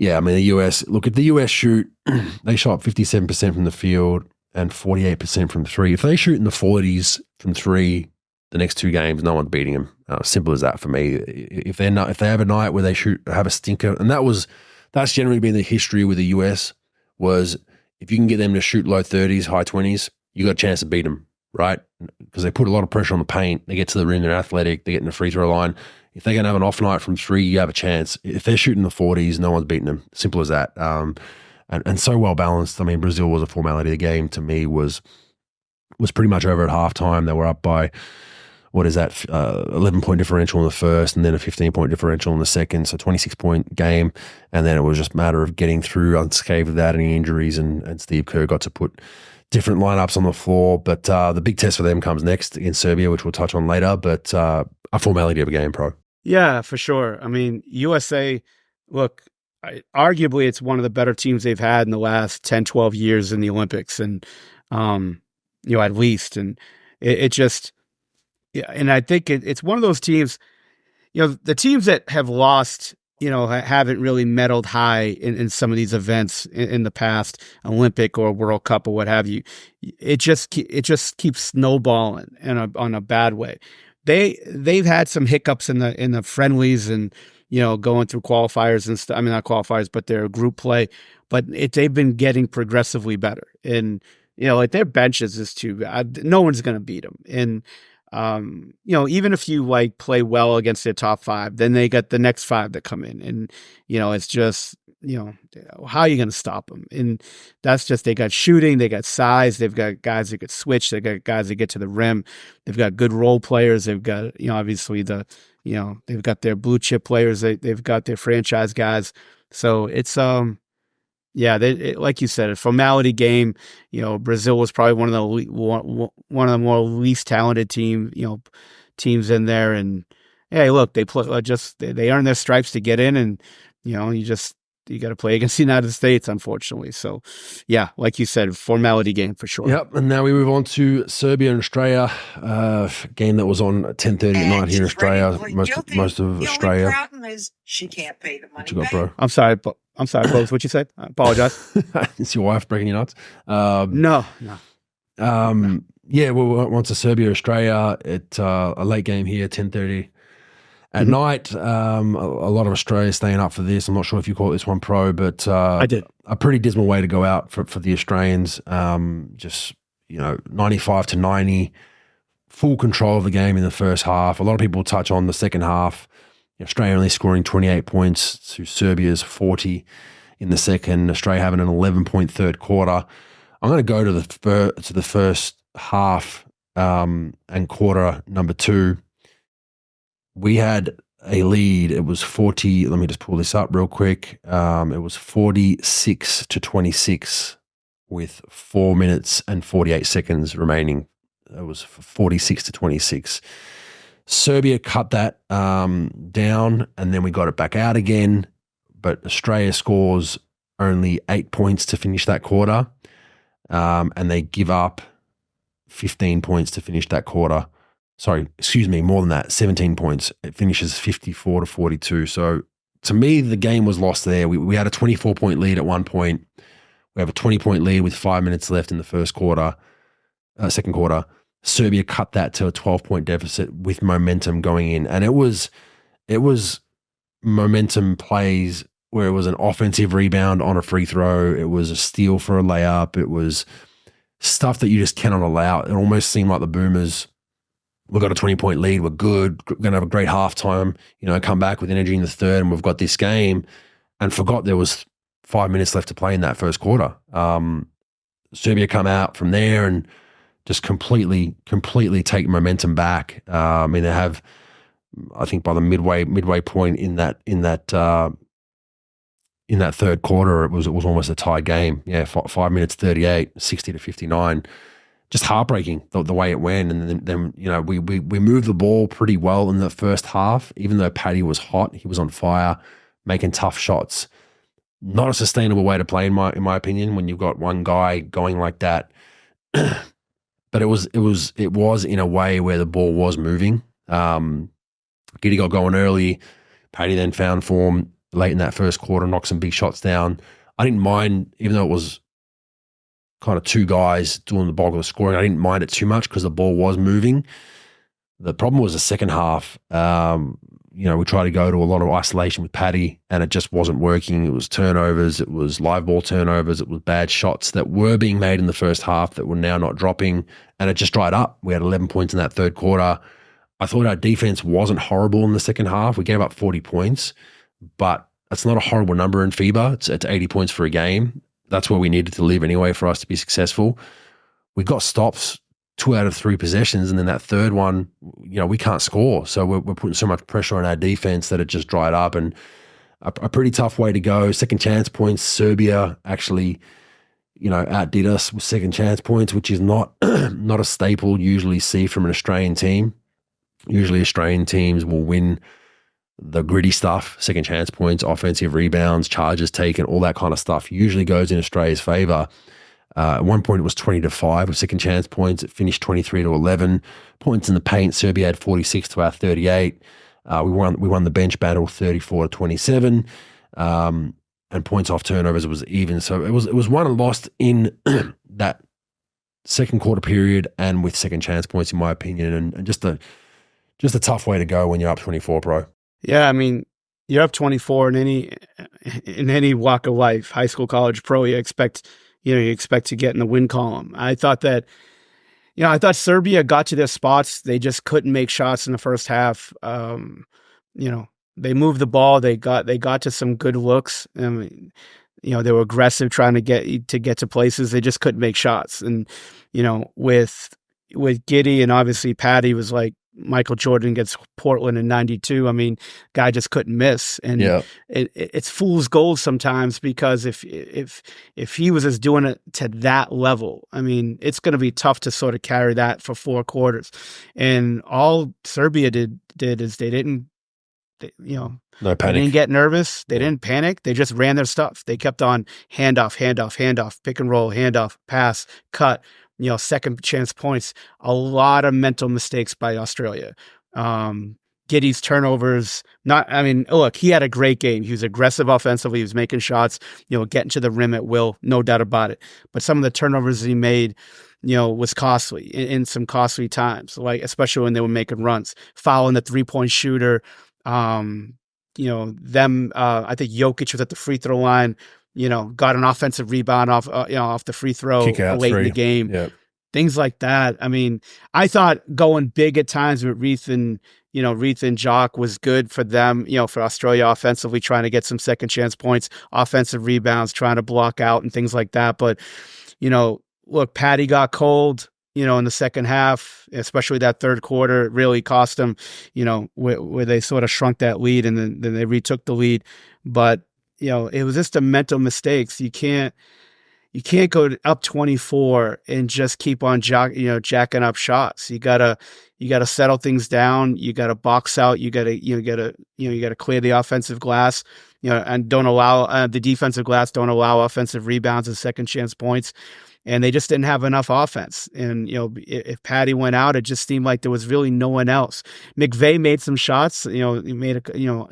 B: yeah, I mean, the US, look, if the US shoot, they shot 57% from the field and 48% from 3. If they shoot in the 40s from 3 the next 2 games, no one's beating them. Simple as that for me. If they have a night where they have a stinker, and that's generally been the history with the US, was if you can get them to shoot low 30s, high 20s, you got a chance to beat them, right? Because they put a lot of pressure on the paint. They get to the rim, they're athletic, they get in the free throw line. If they're going to have an off night from 3, you have a chance. If they're shooting the 40s, no one's beating them. Simple as that. And so well balanced. I mean, Brazil was a formality. The game to me was pretty much over at halftime. They were up by, what is that, 11-point differential in the first and then a 15-point differential in the second, so 26-point game. And then it was just a matter of getting through unscathed without any injuries, and Steve Kerr got to put different lineups on the floor. But the big test for them comes next against Serbia, which we'll touch on later, but a formality of a game, Pro.
C: Yeah, for sure. I mean, USA, look, arguably it's one of the better teams they've had in the last 10, 12 years in the Olympics, and at least. And it just, yeah, and I think it's one of those teams, the teams that have lost, haven't really medaled high in some of these events in the past, Olympic or World Cup or what have you. It just keeps snowballing on a bad way. They've had some hiccups in the friendlies and going through qualifiers and stuff. I mean, not qualifiers, but their group play. But they've been getting progressively better. And like their benches is too. No one's going to beat them. And even if you like play well against their top five, then they got the next five that come in, and it's just how are you going to stop them? And that's just, they got shooting, they got size, they've got guys that could switch, they got guys that get to the rim, they've got good role players, they've got obviously they've got their blue chip players, they've got their franchise guys. So it's like you said, a formality game. Brazil was probably one of the more least talented teams in there. And hey, look, they earn their stripes to get in, and you got to play against the United States, unfortunately. So, yeah, like you said, formality game for sure.
B: Yep, and now we move on to Serbia and Australia, game that was on 10:30 at night here in Australia. Most of Australia.
D: The only problem is she can't pay the money
B: What you got,
D: back.
B: bro?
C: I'm sorry, Bogues. What you said? I apologize.
B: It's your wife breaking your nuts?
C: No.
B: Yeah, well, once to Serbia, Australia, it's a late game here, 10:30 at night. A lot of Australia staying up for this. I'm not sure if you call this one, Pro, but
C: I did.
B: A pretty dismal way to go out for the Australians. 95-90, full control of the game in the first half. A lot of people touch on the second half. Australia only scoring 28 points to Serbia's 40 in the second. Australia having an 11-point third quarter. I'm going to go to the first half and quarter number two. We had a lead. It was 40. Let me just pull this up real quick. It was 46-26 with 4 minutes and 48 seconds remaining. It was 46-26. Serbia cut that down, and then we got it back out again. But Australia scores only 8 points to finish that quarter, and they give up 15 points to finish that quarter. Sorry, excuse me, more than that, 17 points. It finishes 54-42. So to me, the game was lost there. We had a 24-point lead at one point. We have a 20-point lead with 5 minutes left in the second quarter. Serbia cut that to a 12-point deficit with momentum going in. And it was momentum plays where it was an offensive rebound on a free throw. It was a steal for a layup. It was stuff that you just cannot allow. It almost seemed like the Boomers, we've got a 20-point lead. We're good. We're going to have a great halftime, come back with energy in the third, and we've got this game, and forgot there was 5 minutes left to play in that first quarter. Serbia come out from there and just completely take momentum back. They have, I think by the midway point in that third quarter, it was almost a tie game. Yeah, 5 minutes 38, 60-59. Just heartbreaking the way it went. And then we moved the ball pretty well in the first half, even though Paddy was hot. He was on fire, making tough shots. Not a sustainable way to play, in my opinion, when you've got one guy going like that. But it was in a way where the ball was moving. Giddy got going early. Paddy then found form late in that first quarter, knocked some big shots down. I didn't mind, even though it was kind of two guys doing the bulk of the scoring, I didn't mind it too much because the ball was moving. The problem was the second half. We tried to go to a lot of isolation with Paddy, and it just wasn't working. It was turnovers. It was live ball turnovers. It was bad shots that were being made in the first half that were now not dropping, and it just dried up. We had 11 points in that third quarter. I thought our defense wasn't horrible in the second half. We gave up 40 points, but that's not a horrible number in FIBA. It's 80 points for a game. That's where we needed to live anyway for us to be successful. We got stops 2 out of 3 possessions, and then that third one, we can't score. So we're putting so much pressure on our defense that it just dried up, and a pretty tough way to go. Second chance points, Serbia actually, outdid us with second chance points, which is not not a staple usually see from an Australian team. Usually Australian teams will win the gritty stuff, second chance points, offensive rebounds, charges taken, all that kind of stuff usually goes in Australia's favor. At one point, it was 20-5 with second chance points. It finished 23-11 points in the paint. Serbia had 46 to our 38. We won the bench battle 34-27, and points off turnovers was even. So it was won and lost in that second quarter period, and with second chance points, in my opinion, and just a tough way to go when you're up 24, bro.
C: Yeah, I mean, you're up 24 in any walk of life, high school, college, pro. You expect to get in the win column. I thought Serbia got to their spots. They just couldn't make shots in the first half. They moved the ball. They got to some good looks. I mean, they were aggressive trying to get to places. They just couldn't make shots. And, with Giddey and obviously Patty was like Michael Jordan gets Portland in 92. I mean, guy just couldn't miss. And it's fool's gold sometimes, because if he was just doing it to that level, I mean, it's going to be tough to sort of carry that for 4 quarters. And all Serbia did is they didn't
B: no panic.
C: They didn't get nervous. They didn't panic. They just ran their stuff. They kept on handoff, pick and roll, handoff, pass, cut, second chance points. A lot of mental mistakes by Australia. Giddey's turnovers. Look, he had a great game. He was aggressive offensively. He was making shots, getting to the rim at will, no doubt about it. But some of the turnovers he made, was costly in some costly times, like especially when they were making runs, fouling the 3-point shooter. I think Jokic was at the free throw line, got an offensive rebound off the free throw late in the game.
B: Yep.
C: Things like that. I mean, I thought going big at times with Reith and Jock was good for them, for Australia offensively, trying to get some second chance points, offensive rebounds, trying to block out and things like that. But, look, Patty got cold, in the second half, especially that third quarter. It really cost them, where they sort of shrunk that lead, and then they retook the lead. But, it was just the mental mistakes. You can't go up 24 and just keep on jacking up shots. You gotta settle things down. You gotta box out. You gotta clear the offensive glass, and don't allow the defensive glass. Don't allow offensive rebounds and second chance points. And they just didn't have enough offense. And, if Patty went out, it just seemed like there was really no one else. McVay made some shots, he made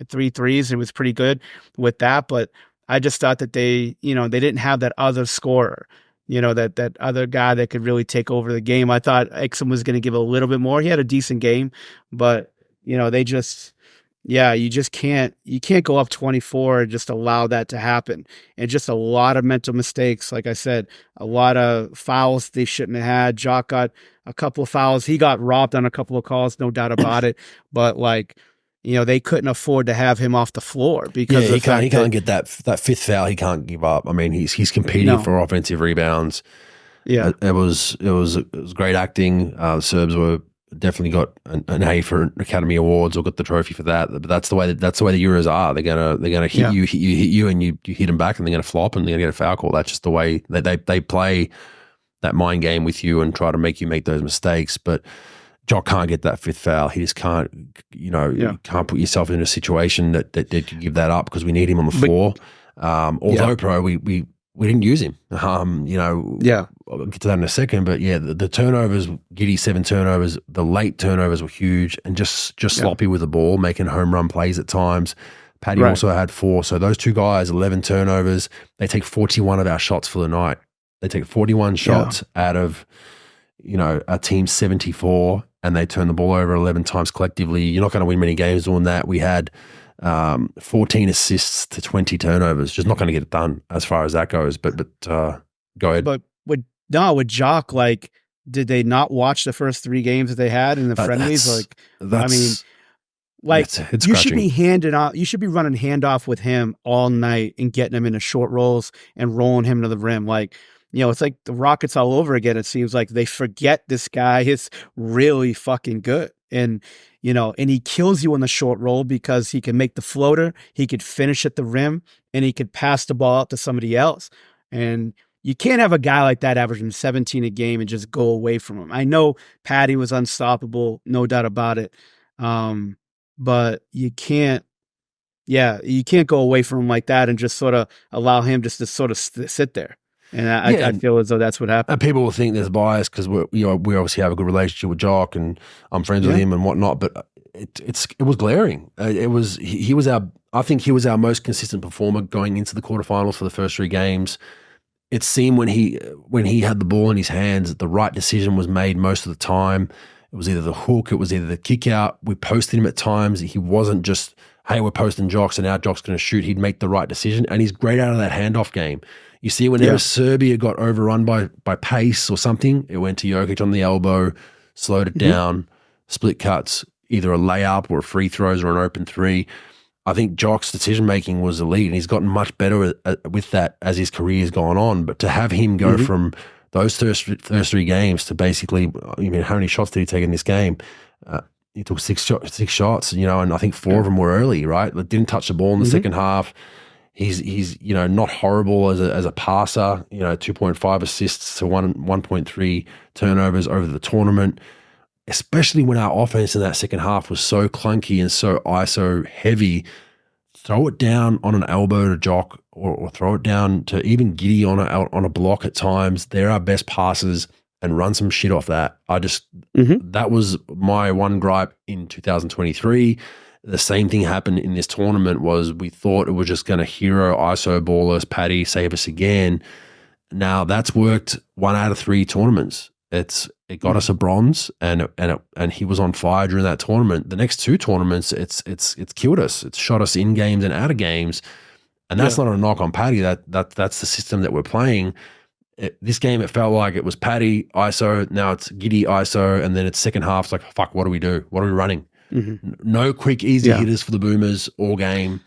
C: 3 threes. It was pretty good with that. But I just thought that they didn't have that other scorer, that other guy that could really take over the game. I thought Exum was going to give a little bit more. He had a decent game, but, they just, you just can't go up 24 and just allow that to happen. And just a lot of mental mistakes. Like I said, a lot of fouls they shouldn't have had. Jock got a couple of fouls. He got robbed on a couple of calls, no doubt about it. But they couldn't afford to have him off the floor, because
B: he can't get that fifth foul. He can't give up. I mean, he's competing for offensive rebounds.
C: Yeah,
B: it was great acting. Serbs were definitely got an A for Academy Awards, or got the trophy for that. But that's the way the Euros are. They're gonna hit you, and you hit them back, and they're gonna flop, and they're gonna get a foul call. That's just the way they play that mind game with you and try to make you make those mistakes. But Jock can't get that fifth foul. He just can't. You can't put yourself in a situation that you give that up, because we need him on the floor. Pro, we didn't use him. I'll get to that in a second. But the turnovers, Giddey 7 turnovers, the late turnovers were huge, and just sloppy with the ball, making home run plays at times. Patty also had 4. So those 2 guys, 11 turnovers. They take 41 of our shots for the night. They take 41 shots out of, our team's 74, and they turn the ball over 11 times collectively. You're not going to win many games doing that. We had 14 assists to 20 turnovers. Just not going to get it done as far as that goes. But go ahead.
C: But with Jock, did they not watch the first 3 games that they had in the friendlies? You should be handing off. You should be running handoff with him all night and getting him into short rolls and rolling him to the rim. it's like the Rockets all over again. It seems like they forget this guy is really fucking good. And, and he kills you on the short roll because he can make the floater, he could finish at the rim, and he could pass the ball out to somebody else. And you can't have a guy like that averaging 17 a game and just go away from him. I know Patty was unstoppable, no doubt about it. But you can't go away from him like that and just sort of allow him just to sort of sit there. And I feel as though that's what happened.
B: And people will think there's bias because we obviously have a good relationship with Jock and I'm friends with him and whatnot. But it was glaring. I think he was our most consistent performer going into the quarterfinals for the first 3 games. It seemed when he had the ball in his hands, the right decision was made most of the time. It was either the hook, it was either the kick out. We posted him at times. He wasn't just, hey, we're posting Jock, so now Jock's going to shoot. He'd make the right decision, and he's great out of that handoff game. You see, whenever Serbia got overrun by pace or something, it went to Jokic on the elbow, slowed it down, split cuts, either a layup or free throws or an open 3. I think Jock's decision-making was elite, and he's gotten much better with that as his career has gone on. But to have him go from those first 3 games to basically, how many shots did he take in this game? He took 6 shots, and I think 4 of them were early, right? Like, didn't touch the ball in the second half. He's not horrible as a passer, 2.5 assists to 1.3 turnovers over the tournament, especially when our offense in that second half was so clunky and so ISO heavy. Throw it down on an elbow to Jock or throw it down to even Giddy on a block at times. They're our best passers, and run some shit off that. That was my one gripe in 2023. The same thing happened in this tournament. Was we thought it was just going to hero ISO ball us, Patty, save us again. Now that's worked 1 out of 3 tournaments. It got us a bronze, and he was on fire during that tournament. The next 2 tournaments, it's killed us. It's shot us in games and out of games, and that's not a knock on Patty. That's the system that we're playing. This game, it felt like it was Patty ISO. Now it's Giddy ISO, and then it's second half. It's like, fuck, what do we do? What are we running? No quick, easy hitters for the Boomers all game.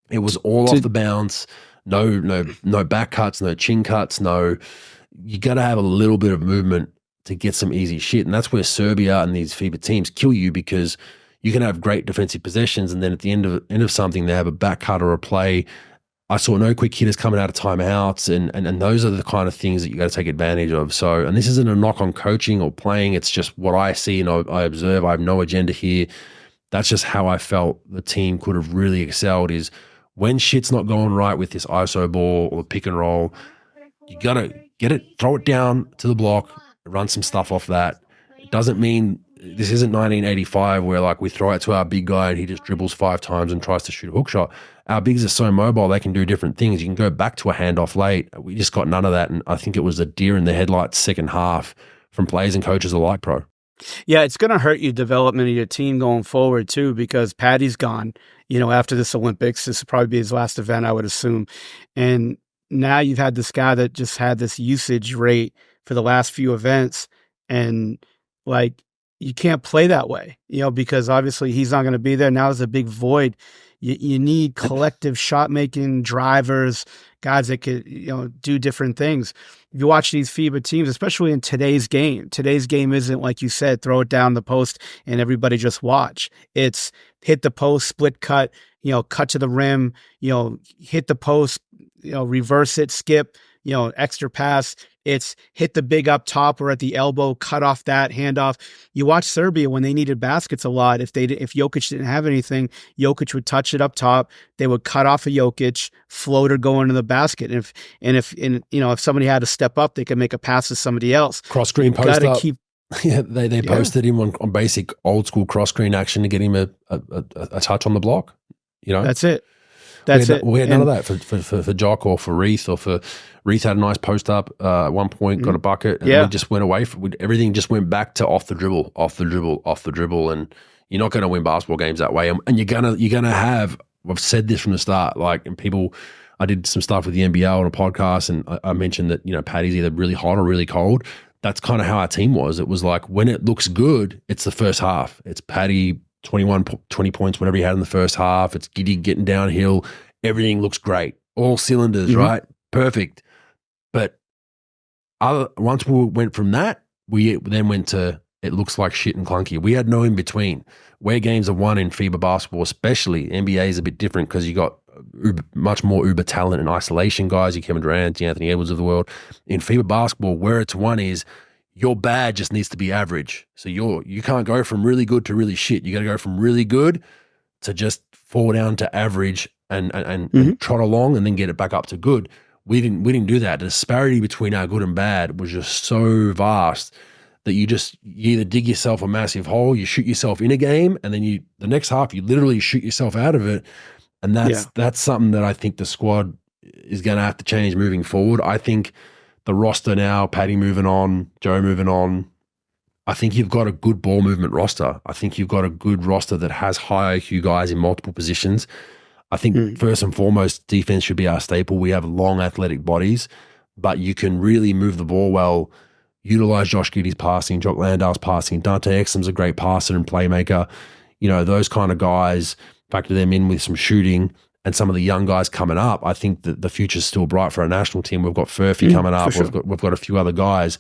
B: It was all off the bounce. No back cuts, no chin cuts. You got to have a little bit of movement to get some easy shit. And that's where Serbia and these FIBA teams kill you, because you can have great defensive possessions, and then at the end of something, they have a back cut or a play. I saw no quick hitters coming out of timeouts, and those are the kind of things that you got to take advantage of. So, and this isn't a knock on coaching or playing. It's just what I see and I observe. I have no agenda here. That's just how I felt the team could have really excelled, is when shit's not going right with this ISO ball or pick and roll, you got to get it, throw it down to the block, run some stuff off that. It doesn't mean this isn't 1985 where like we throw it to our big guy and he just dribbles 5 times and tries to shoot a hook shot. Our bigs are so mobile, they can do different things. You can go back to a handoff late. We just got none of that, and I think it was a deer in the headlights second half from players and coaches alike, Pro.
C: Yeah, it's going to hurt your development of your team going forward too, because Patty's gone, after this Olympics. This will probably be his last event, I would assume. And now you've had this guy that just had this usage rate for the last few events, and like, you can't play that way, because obviously he's not going to be there. Now there's a big void. You need collective shot making drivers, guys that could, do different things. If you watch these FIBA teams, especially in today's game isn't, like you said, throw it down the post and everybody just watch. It's hit the post, split cut, cut to the rim, hit the post, reverse it, skip, extra pass. It's hit the big up top or at the elbow, cut off that handoff. You watch Serbia when they needed baskets a lot. If Jokic didn't have anything, Jokic would touch it up top. They would cut off a Jokic, floater go into the basket. And if somebody had to step up, they could make a pass to somebody else.
B: Cross screen post up. They posted him on basic old school cross screen action to get him a touch on the block.
C: That's it.
B: We had none of that for Jock or for Reith, Reith had a nice post up at one point, got a bucket, and we just went away. Everything just went back to off the dribble, and you're not going to win basketball games that way. And you're gonna have. I've said this from the start. I did some stuff with the NBL on a podcast, and I mentioned that Patty's either really hot or really cold. That's kind of how our team was. It was like when it looks good, it's the first half. It's Patty. 20 points, whatever he had in the first half. It's Giddy getting downhill. Everything looks great. All cylinders, right? Perfect. But once we went from that, we then went to it looks like shit and clunky. We had no in between. Where games are won in FIBA basketball, especially NBA, is a bit different because you got much more uber talent and isolation guys. You Kevin Durant, the Anthony Edwards of the world. In FIBA basketball, where it's won is your bad just needs to be average. So you can't go from really good to really shit. You got to go from really good to just fall down to average and trot along and then get it back up to good. We didn't do that. The disparity between our good and bad was just so vast that you either dig yourself a massive hole, you shoot yourself in a game, and then the next half you literally shoot yourself out of it. And that's something that I think the squad is going to have to change moving forward. I think the roster now, Paddy moving on, Joe moving on, I think you've got a good ball movement roster. I think you've got a good roster that has high IQ guys in multiple positions. I think first and foremost, defense should be our staple. We have long athletic bodies, but you can really move the ball well, utilize Josh Giddey's passing, Jock Landale's passing. Dante Exum's a great passer and playmaker. You know, those kind of guys, factor them in with some shooting and some of the young guys coming up. I think that the future's still bright for our national team. We've got Furphy coming up. Sure. We've got a few other guys.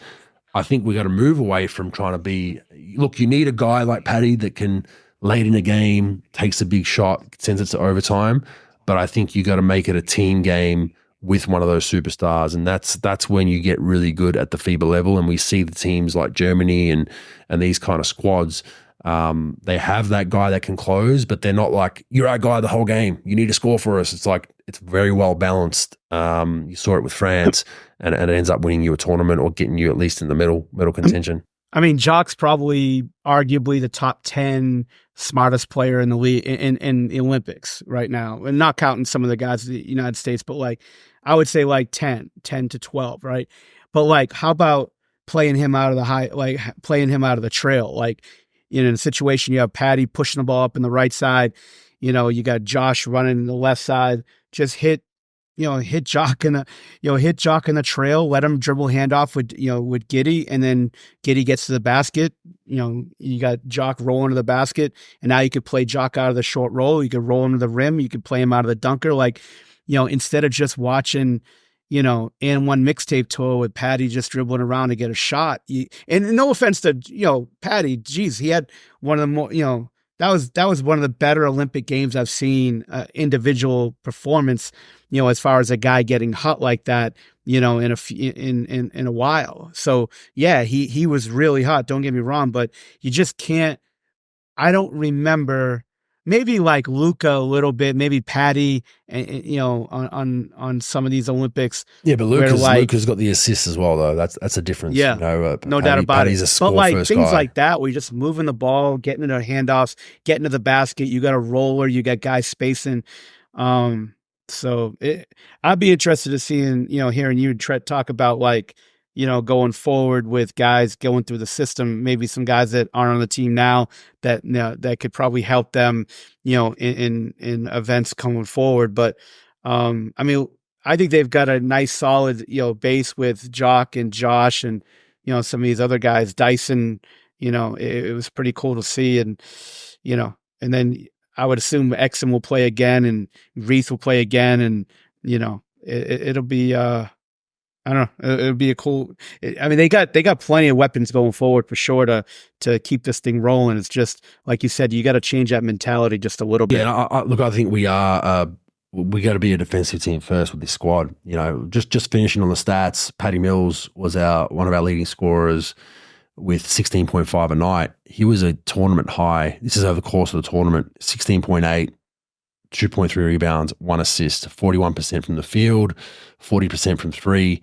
B: I think we got to move away from trying to be, look, you need a guy like Paddy that can late in a game, takes a big shot, sends it to overtime. But I think you got to make it a team game with one of those superstars, and that's when you get really good at the FIBA level. And we see the teams like Germany and these kind of squads. They have that guy that can close, but they're not like, you're our guy the whole game, you need to score for us. It's like, it's very well balanced. You saw it with France, and it ends up winning you a tournament or getting you at least in the middle contention.
C: I mean, Jock's probably arguably the top 10 smartest player in the league in the Olympics right now, and not counting some of the guys in the United States, but like I would say like 10 to 12, right? But like, how about playing him out of the trail? Like, in a situation you have Paddy pushing the ball up in the right side, you got Josh running in the left side, just hit Jock in the trail, let him dribble handoff with Giddey, and then Giddey gets to the basket. You got Jock rolling to the basket, and now you could play Jock out of the short roll. You could roll him to the rim. You could play him out of the dunker. Like, instead of just watching, and one mixtape tour with Paddy just dribbling around to get a shot. And no offense to, Paddy, geez, he had one of the more, that was one of the better Olympic games I've seen, individual performance, as far as a guy getting hot like that, in a while. So yeah, he was really hot. Don't get me wrong, but you just can't. I don't remember. Maybe like Luka a little bit, maybe Paddy, on some of these Olympics.
B: Yeah, but Luka's got the assists as well, though. That's a difference.
C: Yeah,
B: no
C: doubt about
B: Paddy's
C: it.
B: A score
C: but like
B: first
C: things
B: guy.
C: like that, where you're just moving the ball, getting into handoffs, getting to the basket. You got a roller, you got guys spacing. So I'd be interested to seeing, hearing you talk about like, going forward with guys going through the system, maybe some guys that aren't on the team now that could probably help them, in events coming forward. But, I mean, I think they've got a nice solid, base with Jock and Josh and, some of these other guys, Dyson, it was pretty cool to see. And, and then I would assume Exum will play again and Reith will play again. And, it'll be, I don't know. It would be a cool. I mean, they got plenty of weapons going forward for sure to keep this thing rolling. It's just like you said, you got to change that mentality just a little bit.
B: Yeah, look, I think we got to be a defensive team first with this squad. Just finishing on the stats. Patty Mills was one of our leading scorers with 16.5 a night. He was a tournament high. This is over the course of the tournament. 16.8. 2.3 rebounds, 1 assist, 41% from the field, 40% from three.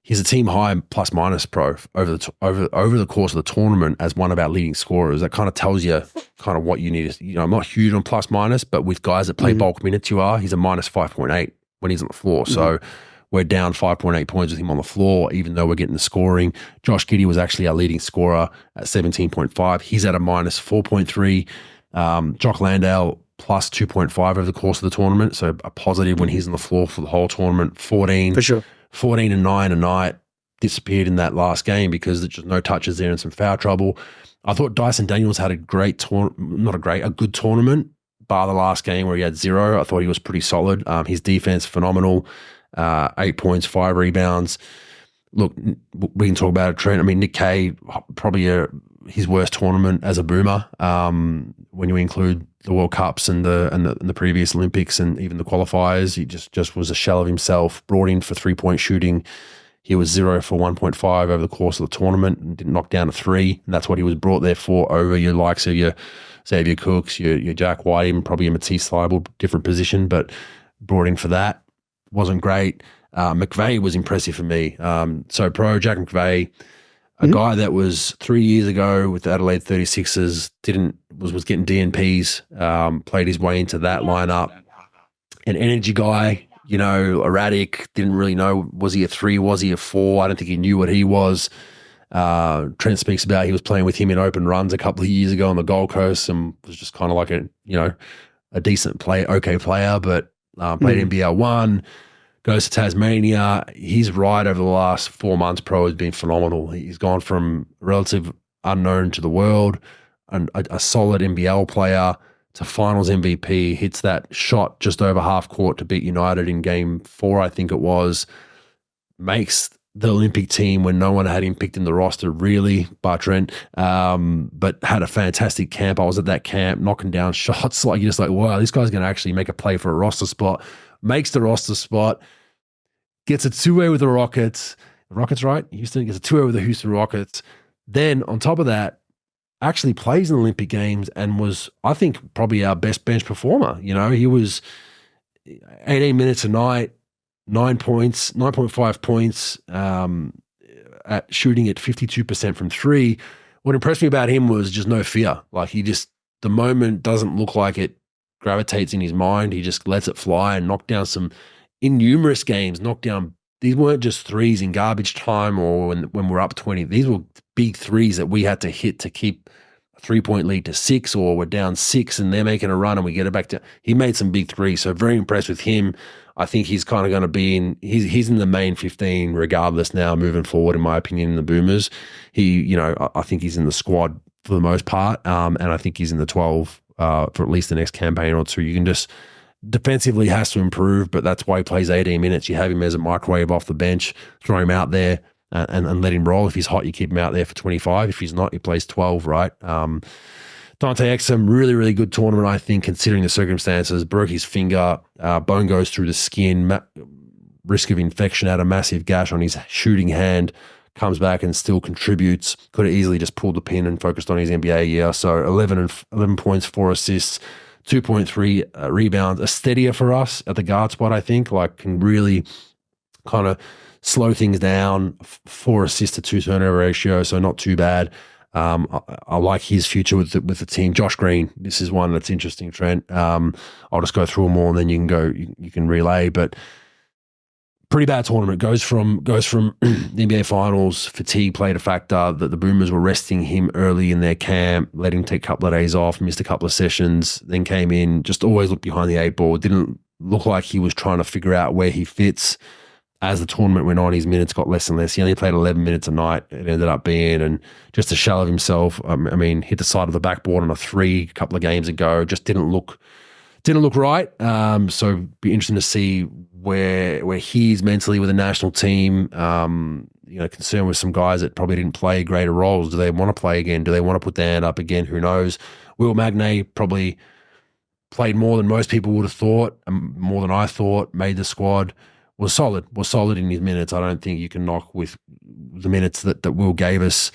B: He's a team high plus minus pro over the course of the tournament as one of our leading scorers. That kind of tells you kind of what you need. I'm not huge on plus minus, but with guys that play bulk minutes, he's a minus 5.8 when he's on the floor. So we're down 5.8 points with him on the floor, even though we're getting the scoring. Josh Giddey was actually our leading scorer at 17.5. He's at a minus 4.3. Jock Landale plus 2.5 over the course of the tournament. So a positive when he's on the floor for the whole tournament. 14.
C: For sure.
B: 14 and 9 a night. Disappeared in that last game because there's just no touches there and some foul trouble. I thought Dyson Daniels had a good tournament, bar the last game where he had 0. I thought he was pretty solid. His defense, phenomenal. 8 points, 5 rebounds. look, we can talk about it, Trent. I mean, Nick Kay, probably his worst tournament as a boomer when you include the World Cups and the previous Olympics and even the qualifiers. He just was a shell of himself, brought in for 3-point shooting. He was 0 for 1.5 over the course of the tournament and didn't knock down a 3. And that's what he was brought there for, over your likes of your Xavier Cooks, your Jack White, even probably a Matisse Thybulle, different position, but brought in for that. Wasn't great. McVeigh was impressive for me. So pro Jack McVeigh, a guy that was 3 years ago with the Adelaide 36ers, was getting DNPs, played his way into that lineup. An energy guy, erratic, didn't really know, was he a 3, was he a 4? I don't think he knew what he was. Trent speaks about he was playing with him in open runs a couple of years ago on the Gold Coast and was just kind of like a decent player, okay player, but played NBL 1, goes to Tasmania. His ride over the last 4 months pro has been phenomenal. He's gone from relative unknown to the world, and a solid NBL player, to finals MVP, hits that shot just over half court to beat United in game 4, I think it was, makes the Olympic team when no one had him picked in the roster, really, by Trent, but had a fantastic camp. I was at that camp knocking down shots. Like, you're just like, wow, this guy's going to actually make a play for a roster spot. Makes the roster spot, gets a 2-way with the Rockets. The Rockets, right? Houston gets a 2-way with the Houston Rockets. Then on top of that, actually plays in the Olympic Games and was, I think, probably our best bench performer. He was 18 minutes a night, 9 points, 9.5 points, at shooting at 52% from 3. What impressed me about him was just no fear. Like, the moment doesn't look like it gravitates in his mind. He just lets it fly and knocked down in numerous games, these weren't just threes in garbage time or when we're up 20. These were big threes that we had to hit to keep a 3-point lead to 6, or we're down 6 and they're making a run and we get it back to. He made some big threes, so very impressed with him. I think he's kind of going to be he's in the main 15 regardless now moving forward, in my opinion, in the Boomers. I think he's in the squad for the most part, and I think he's in the 12 for at least the next campaign or two. You can just defensively has to improve, but that's why he plays 18 minutes. You have him as a microwave off the bench, throw him out there and let him roll. If he's hot, you keep him out there for 25. If he's not, he plays 12, right? Dante Exum, really, really good tournament, I think, considering the circumstances. Broke his finger, bone goes through the skin, risk of infection, had a massive gash on his shooting hand, comes back and still contributes. Could have easily just pulled the pin and focused on his NBA year. So 11 points, 4 assists, 2.3 rebounds, a steadier for us at the guard spot, I think, like can really kind of slow things down. 4 assists to 2 turnover ratio, so not too bad. I like his future with the team. Josh Green, this is one that's interesting, Trent. I'll just go through them all and then you can relay, but pretty bad tournament. Goes from the NBA Finals, fatigue played a factor, that the Boomers were resting him early in their camp, let him take a couple of days off, missed a couple of sessions, then came in, just always looked behind the 8 ball. It didn't look like he was trying to figure out where he fits. As the tournament went on, his minutes got less and less. He only played 11 minutes a night, it ended up being, and just a shell of himself. Hit the side of the backboard on a 3 a couple of games ago, just didn't look right. So be interesting to see where he's mentally with the national team. Concerned with some guys that probably didn't play greater roles. Do they want to play again? Do they want to put their hand up again? Who knows? Will Magnay probably played more than most people would have thought, more than I thought, made the squad, was solid in his minutes. I don't think you can knock with the minutes that Will gave us.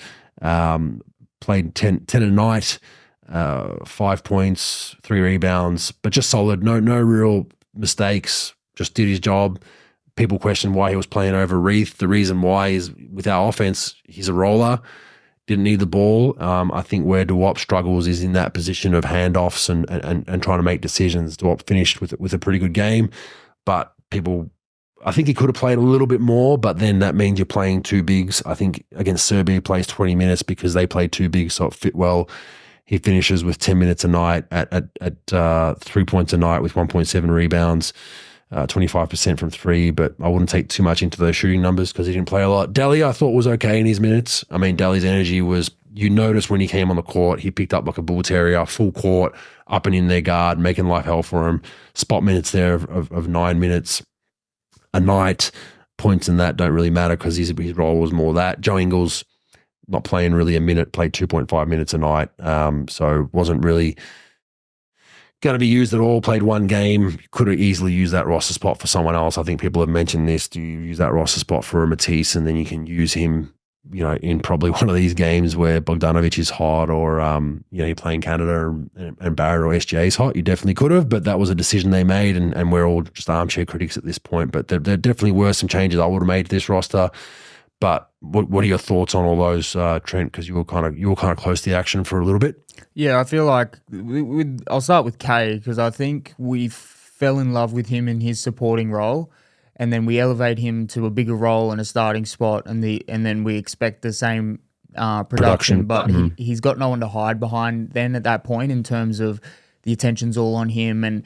B: Played 10 a night, 5 points, 3 rebounds, but just solid. No real mistakes. Just did his job. People question why he was playing over Reith. The reason why is with our offense, he's a roller. Didn't need the ball. I think where DeWop struggles is in that position of handoffs and trying to make decisions. DeWop finished with a pretty good game, but I think he could have played a little bbit more, but then that means you're playing 2 bigs. I think against Serbia, he plays 20 minutes because they played 2 bigs, so it fit well. He finishes with 10 minutes a night at 3 points a night with 1.7 rebounds. 25% from 3, but I wouldn't take too much into those shooting numbers because he didn't play a lot. Delhi, I thought, was okay in his minutes. Delhi's energy was, you noticed when he came on the court, he picked up like a bull terrier, full court, up and in their guard, making life hell for him. Spot minutes there of 9 minutes a night, points and that don't really matter because his role was more that. Joe Ingles not playing really a minute, played 2.5 minutes a night, so wasn't really going to be used at all. Played one game, could have easily used that roster spot for someone else. I think people have mentioned this. Do you use that roster spot for a Matisse and then you can use him, in probably one of these games where Bogdanovic is hot or, you're playing Canada and Barrett or SGA is hot? You definitely could have, but that was a decision they made and we're all just armchair critics at this point. But there definitely were some changes I would have made to this roster. But what are your thoughts on all those, Trent? Because you were kind of close to the action for a little bit.
A: Yeah, I feel like I'll start with Kay because I think we fell in love with him in his supporting role, and then we elevate him to a bigger role in a starting spot, and then we expect the same production. But he's got no one to hide behind then at that point in terms of the attention's all on him. And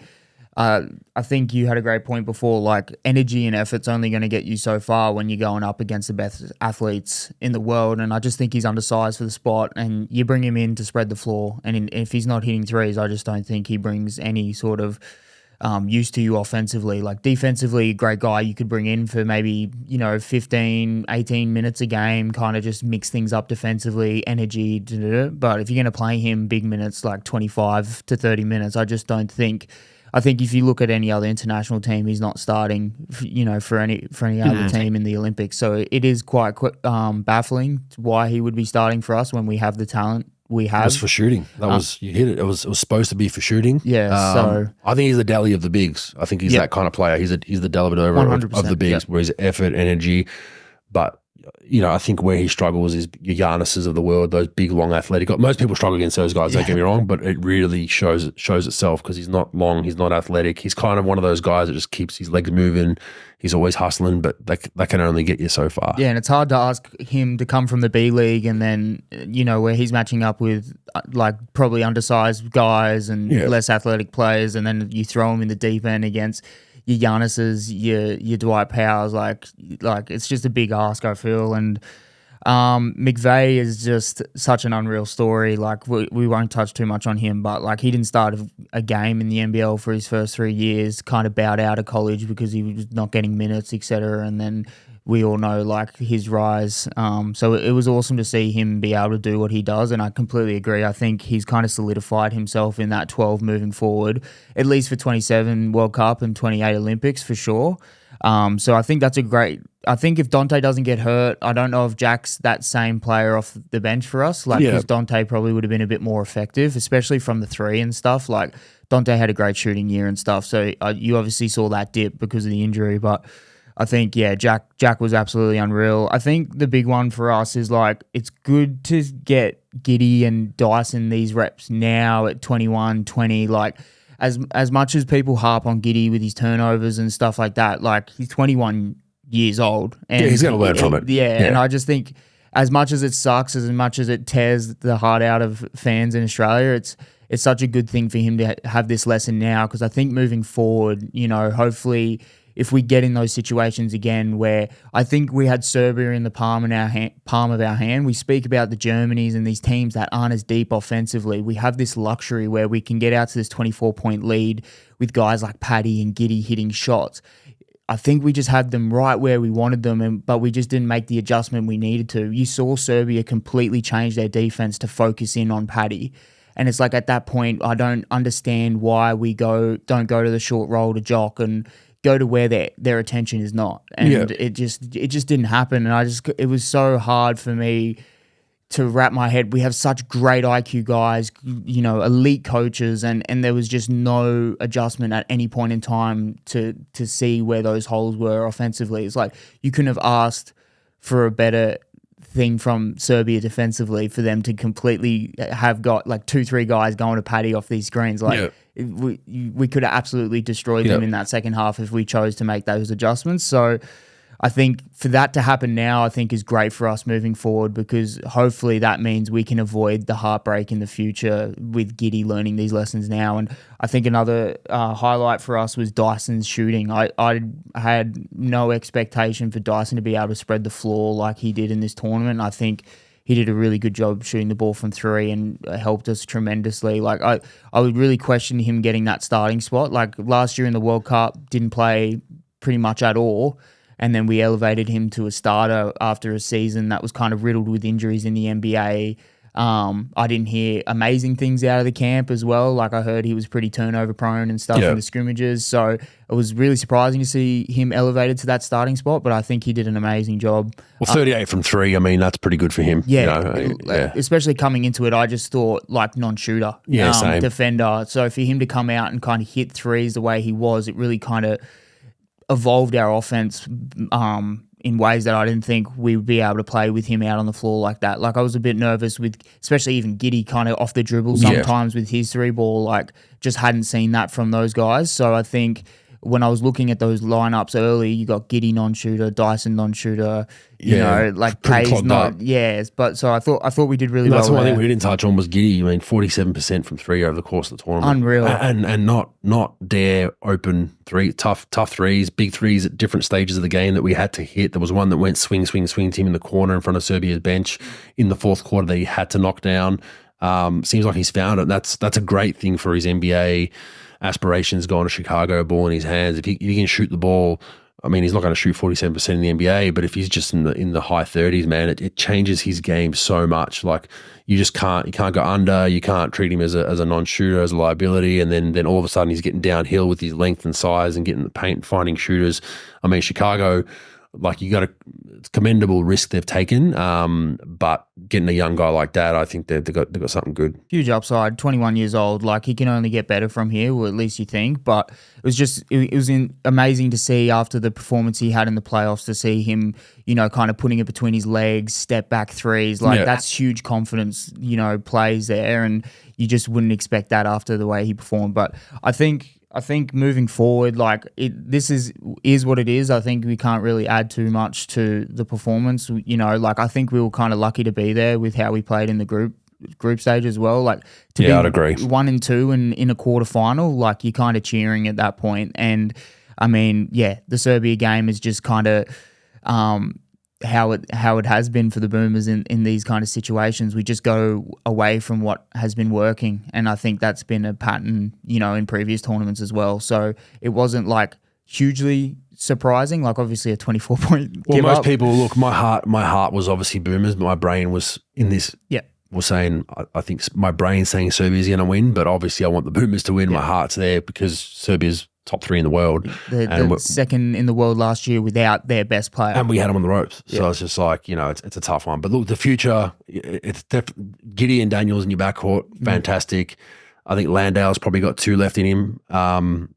A: I think you had a great point before, like energy and effort's only going to get you so far when you're going up against the best athletes in the world. And I just think he's undersized for the spot, and you bring him in to spread the floor. And if he's not hitting threes, I just don't think he brings any sort of use to you offensively. Like defensively, great guy you could bring in for maybe, 15, 18 minutes a game, kind of just mix things up defensively, energy. But if you're going to play him big minutes, like 25 to 30 minutes, I just don't think... I think if you look at any other international team, he's not starting, for any other team in the Olympics. So it is quite baffling why he would be starting for us when we have the talent we have.
B: It was for shooting. You hit it. It was supposed to be for shooting.
A: Yeah. So
B: I think he's the Delhi of the bigs. I think he's that kind of player. He's the Dellavedova of the bigs, where he's effort, energy, but. I think where he struggles is your Giannis's of the world, those big, long, athletic. Most people struggle against those guys, don't get me wrong, but it really shows itself because he's not long, he's not athletic. He's kind of one of those guys that just keeps his legs moving. He's always hustling, but that can only get you so far.
A: Yeah, and it's hard to ask him to come from the B League and then, where he's matching up with probably undersized guys and less athletic players, and then you throw him in the deep end against your Giannis's, your Dwight Powers, like it's just a big ask, I feel. And McVeigh is just such an unreal story. Like we won't touch too much on him, but he didn't start a game in the NBL for his first 3 years. Kind of bowed out of college because he was not getting minutes, etc. And then we all know his rise. So it was awesome to see him be able to do what he does, and I completely agree. I think he's kind of solidified himself in that 12 moving forward, at least for 27 World Cup and 28 Olympics for sure. So I think that's a great... I think if Dante doesn't get hurt, I don't know if Jack's that same player off the bench for us. Because Dante probably would have been a bit more effective, especially from the three and stuff. Dante had a great shooting year and stuff, so you obviously saw that dip because of the injury, but... I think, Jack was absolutely unreal. I think the big one for us is it's good to get Giddey and Dyson these reps now at 21, 20. As much as people harp on Giddey with his turnovers and stuff like that, he's 21 years old. And
B: he's going to learn from it.
A: Yeah, and I just think as much as it sucks, as much as it tears the heart out of fans in Australia, it's such a good thing for him to have this lesson now, because I think moving forward, hopefully... if we get in those situations again where I think we had Serbia in the palm of our hand, we speak about the Germanys and these teams that aren't as deep offensively. We have this luxury where we can get out to this 24-point lead with guys like Paddy and Giddey hitting shots. I think we just had them right where we wanted them, but we just didn't make the adjustment we needed to. You saw Serbia completely change their defense to focus in on Paddy. And it's at that point, I don't understand why we don't go to the short roll to Jock and go to where their attention is not. And it just didn't happen. And it was so hard for me to wrap my head. We have such great IQ guys, elite coaches, and there was just no adjustment at any point in time to see where those holes were offensively. It's you couldn't have asked for a better thing from Serbia defensively for them to completely have got 2-3 guys going to Paddy off these screens. We could have absolutely destroyed them in that second half if we chose to make those adjustments. So I think for that to happen now, I think is great for us moving forward, because hopefully that means we can avoid the heartbreak in the future with Giddey learning these lessons now. And I think another highlight for us was Dyson's shooting. I had no expectation for Dyson to be able to spread the floor like he did in this tournament. I think he did a really good job shooting the ball from three and helped us tremendously. I would really question him getting that starting spot. Last year in the World Cup, didn't play pretty much at all. and then we elevated him to a starter after a season that was kind of riddled with injuries in the NBA. I didn't hear amazing things out of the camp as well. Like I heard he was pretty turnover prone and stuff in the scrimmages. So it was really surprising to see him elevated to that starting spot, but I think he did an amazing job.
B: Well, 38 from 3, I mean, that's pretty good for him.
A: Yeah, especially coming into it, I just thought like non-shooter,
B: same.
A: defender. So for him to come out and kind of hit threes the way he was, it really kind of evolved our offense in ways that I didn't think we would be able to play with him out on the floor like that. Like I was a bit nervous with, especially even Giddy kind of off the dribble sometimes with his 3-ball, like just hadn't seen that from those guys. So I think when I was looking at those lineups early, you got Giddy non-shooter, Dyson non-shooter, you know, like Kay's not, but so I thought we did really well.
B: That's one thing we didn't touch on was Giddy. I mean, 47% from 3 over the course of the tournament.
A: Unreal.
B: And not dare open tough threes, big threes at different stages of the game that we had to hit. There was one that went swing to him in the corner in front of Serbia's bench in the fourth quarter that he had to knock down. Seems like he's found it. That's a great thing for his NBA aspirations, going to Chicago, ball in his hands. If he can shoot the ball, I mean, he's not going to shoot 47% in the NBA, but if he's just in the high 30s, man, it changes his game so much. Like you can't go under, you can't treat him as a non-shooter, as a liability, and then all of a sudden he's getting downhill with his length and size and getting the paint, finding shooters. I mean, Chicago, like it's commendable risk they've taken, but getting a young guy like that, I think they've got something good.
A: Huge upside, 21 years old. Like he can only get better from here, or at least you think. But it was amazing to see after the performance he had in the playoffs to see him, you know, kind of putting it between his legs, step back threes. Like that's huge confidence, you know, plays there, and you just wouldn't expect that after the way he performed. But I think moving forward, like this is what it is. I think we can't really add too much to the performance. You know, like I think we were kind of lucky to be there with how we played in the group stage as well. Like to be
B: I'd agree.
A: 1 and 2 in a quarterfinal, like you're kind of cheering at that point. And I mean, the Serbia game is just kind of how it has been for the Boomers in these kind of situations. We just go away from what has been working, and I think that's been a pattern, you know, in previous tournaments as well. So it wasn't like hugely surprising, like obviously a 24-point
B: Well,
A: give
B: most
A: up.
B: people, look, my heart was obviously Boomers, but my brain was in this.
A: Yeah.
B: Was saying, I think my brain's saying Serbia's going to win, but obviously I want the Boomers to win. My heart's there because Serbia's top 3 in the world.
A: The second in the world last year without their best player.
B: And we had them on the ropes. So it's just like, you know, it's a tough one. But look, the future, it's Giddy and Daniels in your backcourt, fantastic. I think Landale's probably got 2 left in him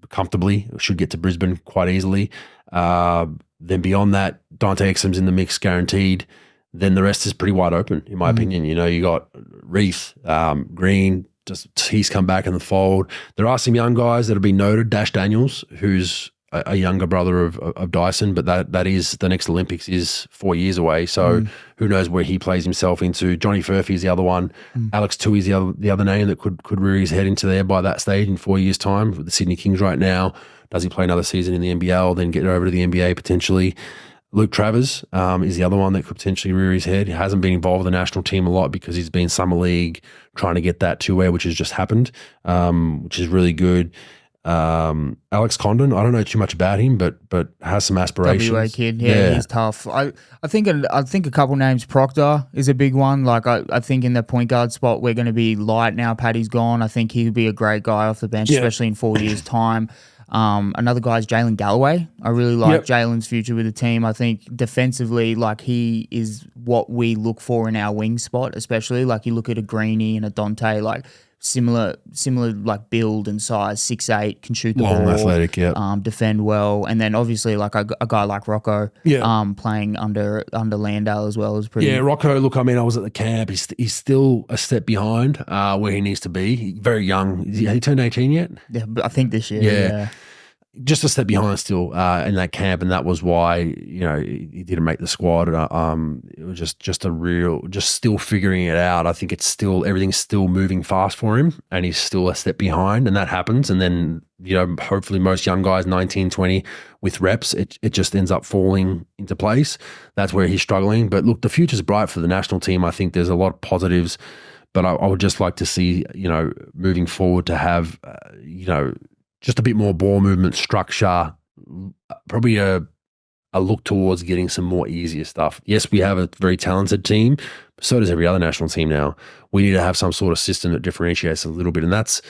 B: comfortably. Should get to Brisbane quite easily. Then beyond that, Dante Exum's in the mix, guaranteed. Then the rest is pretty wide open, in my opinion. You know, you got Reith, Green, he's come back in the fold. There are some young guys that have been noted. Dash Daniels, who's a younger brother of Dyson, but that is the next Olympics is 4 years away. So who knows where he plays himself into. Johnny Furphy is the other one. Alex Tui is the other name that could rear his head into there by that stage in 4 years' time with the Sydney Kings right now. Does he play another season in the NBL, then get over to the NBA potentially? Luke Travers is the other one that could potentially rear his head. He hasn't been involved with the national team a lot because he's been summer league trying to get that two-way, which has just happened, which is really good. Alex Condon, I don't know too much about him, but has some aspirations.
A: WA kid, he's tough. I think a couple names. Proctor is a big one. Like I think in the point guard spot we're going to be light now. Paddy's gone. I think he'll be a great guy off the bench, especially in 4 years' time. Another guy is Jalen Galloway. I really like Jalen's future with the team. I think defensively, like he is what we look for in our wing spot, especially like you look at a Greenie and a Dante, like similar like build and size, 6'8", can shoot the ball,
B: athletic,
A: defend well, and then obviously like a guy like Rocco, playing under Landale as well is pretty.
B: Yeah, Rocco. Look, I mean, I was at the camp. He's still a step behind where he needs to be. Very young. Has he turned 18 yet?
A: Yeah, but I think this year. Yeah.
B: Just a step behind still in that camp, and that was why, you know, he didn't make the squad. It was just still figuring it out. I think everything's still moving fast for him, and he's still a step behind, and that happens. And then, you know, hopefully most young guys, 19, 20, with reps, it just ends up falling into place. That's where he's struggling. But look, the future's bright for the national team. I think there's a lot of positives, but I would just like to see, you know, moving forward to have, you know, just a bit more ball movement structure, probably a a look towards getting some more easier stuff. Yes, we have a very talented team, but so does every other national team now. We need to have some sort of system that differentiates a little bit, and that's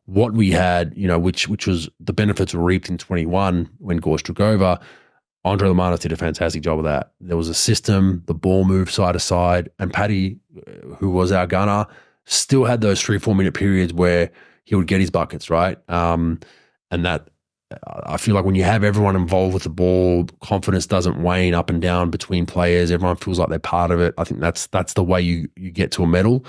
B: what we had, which was the benefits were reaped in 21 when Gorge took over. Andre Lamanos did a fantastic job of that. There was a system, the ball moved side to side, and Paddy, who was our gunner, still had those 3-4 minute periods where he would get his buckets, right? And that, I feel like when you have everyone involved with the ball, confidence doesn't wane up and down between players. Everyone feels like they're part of it. I think that's the way you get to a medal.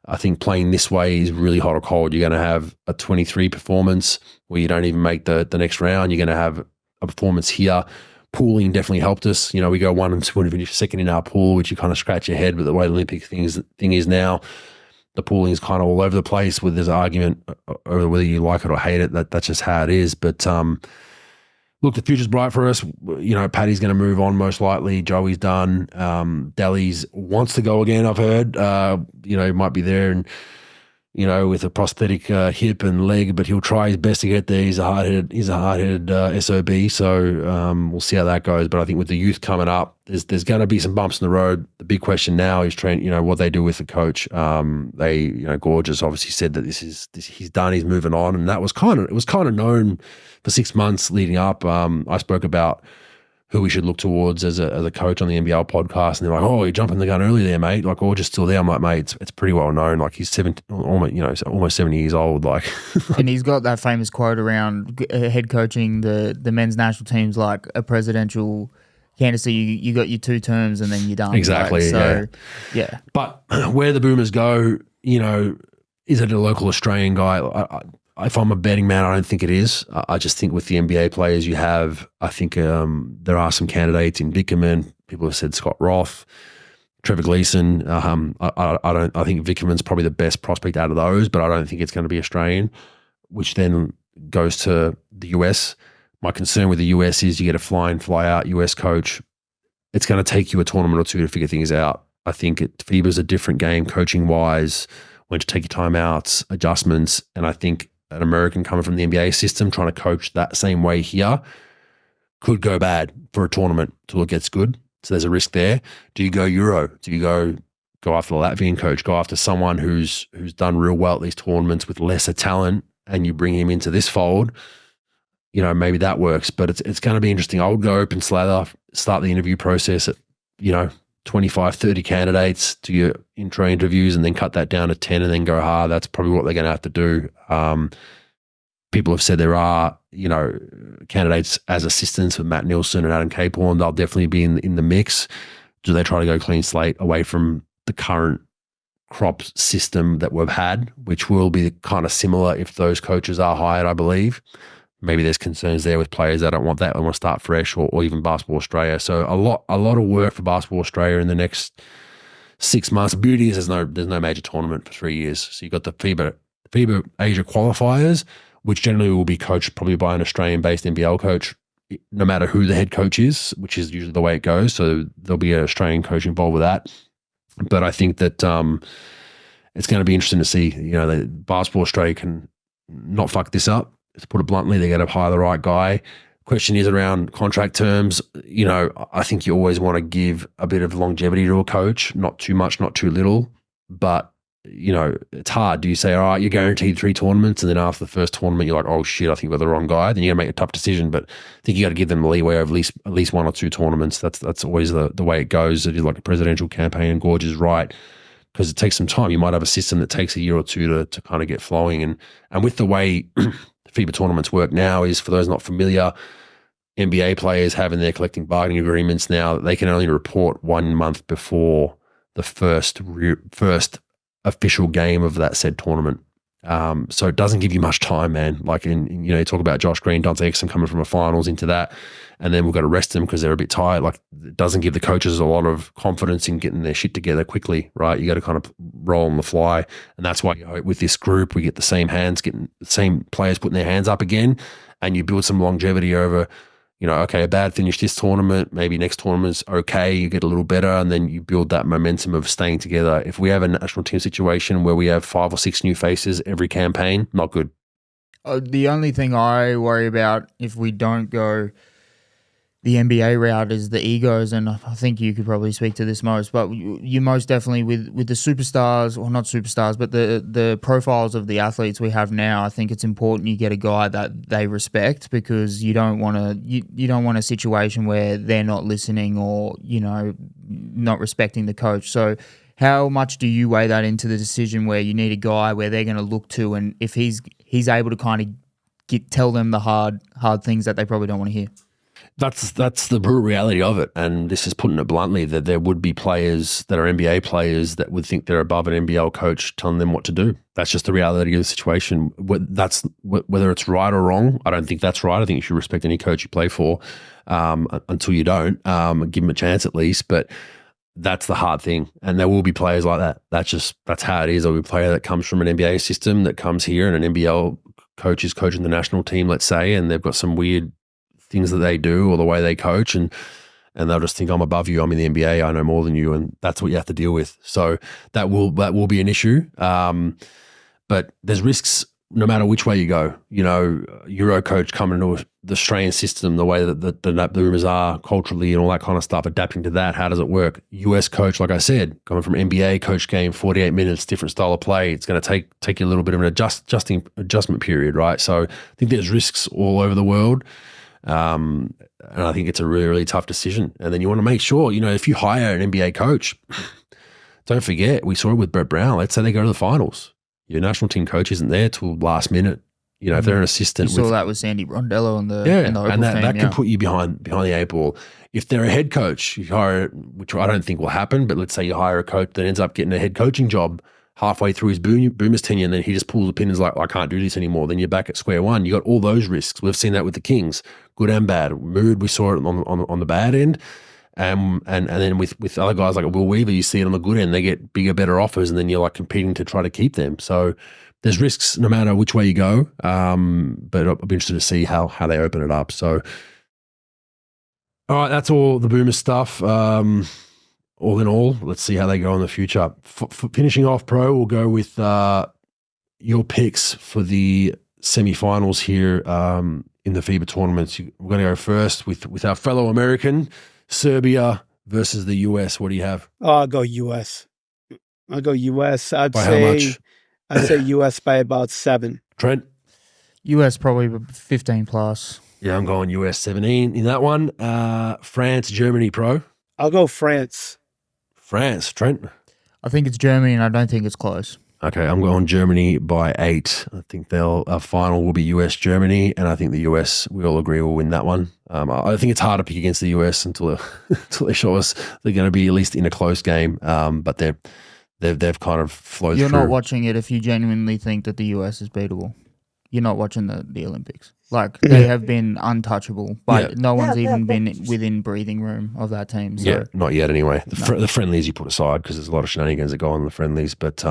B: I think playing this way is really hot or cold. You're going to have a 23 performance where you don't even make the next round. You're going to have a performance here. Pooling definitely helped us. We go 1 and 2 and finish second in our pool, which you kind of scratch your head. But the way the Olympic thing is now, the pooling is kind of all over the place. Where there's an argument over whether you like it or hate it. That's just how it is. But look, the future's bright for us. Paddy's going to move on most likely. Joey's done. Daly's wants to go again, I've heard. He might be there and, with a prosthetic hip and leg, but he'll try his best to get there. He's a hard-headed SOB, so we'll see how that goes. But I think with the youth coming up, there's going to be some bumps in the road. The big question now is what they do with the coach. Gorgeous obviously said that he's done, he's moving on, and it was kind of known for 6 months leading up. I spoke about who we should look towards as a coach on the NBL podcast, and they're like, "Oh, you're jumping the gun early there, mate. Like, Gorge is still there." I'm like, "Mate, it's pretty well known. Like, he's almost 70 years old. Like,
A: and he's got that famous quote around head coaching the men's national teams like a presidential candidacy. You got your 2 terms and then you're done.
B: Exactly.
A: Right? So, yeah.
B: But where the Boomers go, is it a local Australian guy? If I'm a betting man, I don't think it is. I just think with the NBA players you have, I think there are some candidates in Vickerman. People have said Scott Roth, Trevor Gleeson. I think Vickerman's probably the best prospect out of those, but I don't think it's going to be Australian, which then goes to the US. My concern with the US is you get a fly-in, fly-out US coach. It's going to take you a tournament or 2 to figure things out. I think FIBA's a different game coaching-wise, when to take your timeouts, adjustments, and I think an American coming from the NBA system trying to coach that same way here could go bad for a tournament till it gets good. So there's a risk there. Do you go Euro? Do you go after the Latvian coach? Go after someone who's done real well at these tournaments with lesser talent, and you bring him into this fold? Maybe that works, but it's going to be interesting. I would go open slather, start the interview process at 25, 30 candidates to your intro interviews, and then cut that down to 10 and then go hard. That's probably what they're going to have to do. People have said there are, candidates as assistants with Matt Nielsen and Adam Capehorn. They'll definitely be in the mix. Do they try to go clean slate away from the current crop system that we've had, which will be kind of similar if those coaches are hired, I believe? Maybe there's concerns there with players that don't want that. They want to start fresh, or even Basketball Australia. So a lot of work for Basketball Australia in the next 6 months. The beauty is there's no major tournament for 3 years. So you've got the FIBA Asia qualifiers, which generally will be coached probably by an Australian-based NBL coach, no matter who the head coach is, which is usually the way it goes. So there'll be an Australian coach involved with that. But I think that it's going to be interesting to see. That Basketball Australia can not fuck this up. To put it bluntly, they got to hire the right guy. Question is around contract terms. I think you always want to give a bit of longevity to a coach, not too much, not too little. But, it's hard. Do you say, all right, you're guaranteed 3 tournaments, and then after the first tournament, you're like, oh shit, I think we're the wrong guy. Then you got to make a tough decision. But I think you got to give them the leeway of at least 1 or 2 tournaments. That's always the way it goes. It is like a presidential campaign, and Gorge is right, because it takes some time. You might have a system that takes a year or 2 to kind of get flowing. And with the way FIBA tournaments work now is, for those not familiar, NBA players have in their collective bargaining agreements now that they can only report 1 month before the first official game of that said tournament. So it doesn't give you much time, man. Like you talk about Josh Green, Dante Exum coming from a finals into that, and then we've got to rest them because they're a bit tired. Like, it doesn't give the coaches a lot of confidence in getting their shit together quickly, right? You got to kind of roll on the fly, and that's why with this group we get the same players putting their hands up again, and you build some longevity over. Okay, a bad finish this tournament, maybe next tournament's okay, you get a little better, and then you build that momentum of staying together. If we have a national team situation where we have 5 or 6 new faces every campaign, not good.
A: The only thing I worry about if we don't go the NBA route is the egos, and I think you could probably speak to this most, but you most definitely with the superstars, or not superstars, but the profiles of the athletes we have now, I think it's important you get a guy that they respect, because you don't want a situation where they're not listening or, not respecting the coach. So how much do you weigh that into the decision where you need a guy where they're going to look to, and if he's able to kind of tell them the hard things that they probably don't want to hear?
B: That's the brutal reality of it, and this is putting it bluntly, that there would be players that are NBA players that would think they're above an NBL coach telling them what to do. That's just the reality of the situation. Whether it's right or wrong, I don't think that's right. I think you should respect any coach you play for until you don't. Give them a chance at least, but that's the hard thing, and there will be players like that. That's how it is. There'll be a player that comes from an NBA system that comes here, and an NBL coach is coaching the national team, let's say, and they've got some weird things that they do or the way they coach, and they'll just think, I'm above you, I'm in the NBA, I know more than you, and that's what you have to deal with. So that will be an issue. But there's risks no matter which way you go. Euro coach coming into the Australian system, the way that the rumors are culturally and all that kind of stuff, adapting to that, how does it work? US coach, like I said, coming from NBA coach game, 48 minutes, different style of play. It's going to take you a little bit of an adjustment period, right? So I think there's risks all over the world. And I think it's a really, really tough decision. And then you want to make sure, if you hire an NBA coach, don't forget, we saw it with Brett Brown. Let's say they go to the finals. Your national team coach isn't there till last minute. If they're an assistant.
A: You saw that with Sandy Rondello in the Opal
B: and that
A: team,
B: can put you behind the eight ball. If they're a head coach, you hire, which I don't think will happen, but let's say you hire a coach that ends up getting a head coaching job halfway through his Boomers tenure, and then he just pulls the pin and is like, I can't do this anymore. Then you're back at square one. You got all those risks. We've seen that with the Kings, good and bad. Mood, we saw it on the bad end. And then with other guys like Will Weaver, you see it on the good end. They get bigger, better offers, and then you're like competing to try to keep them. So there's risks no matter which way you go. But I'll be interested to see how they open it up. So, all right, that's all the Boomer stuff. All in all, let's see how they go in the future. For finishing off, Pro, we'll go with your picks for the semi-finals here in the FIBA tournaments. We're going to go first with our fellow American, Serbia versus the US. What do you have?
C: I'll go US. I'd
B: By
C: say
B: how much?
C: I'd say US by about 7.
B: Trent?
A: US probably 15 plus.
B: Yeah, I'm going US 17 in that one. France, Germany, Pro.
C: I'll go France.
B: France, Trent?
A: I think it's Germany, and I don't think it's close.
B: Okay, I'm going Germany by 8. I think our final will be US-Germany, and I think the US, we all agree, will win that one. I think it's hard to pick against the US until they show us they're going to be at least in a close game, but they've kind of flowed
A: You're
B: through.
A: not watching it if you genuinely think that the US is beatable. You're not watching the Olympics. Like, they have been untouchable, but no one's even been within breathing room of that team. So.
B: Yeah, not yet anyway. The friendlies you put aside, because there's a lot of shenanigans that go on in the friendlies, but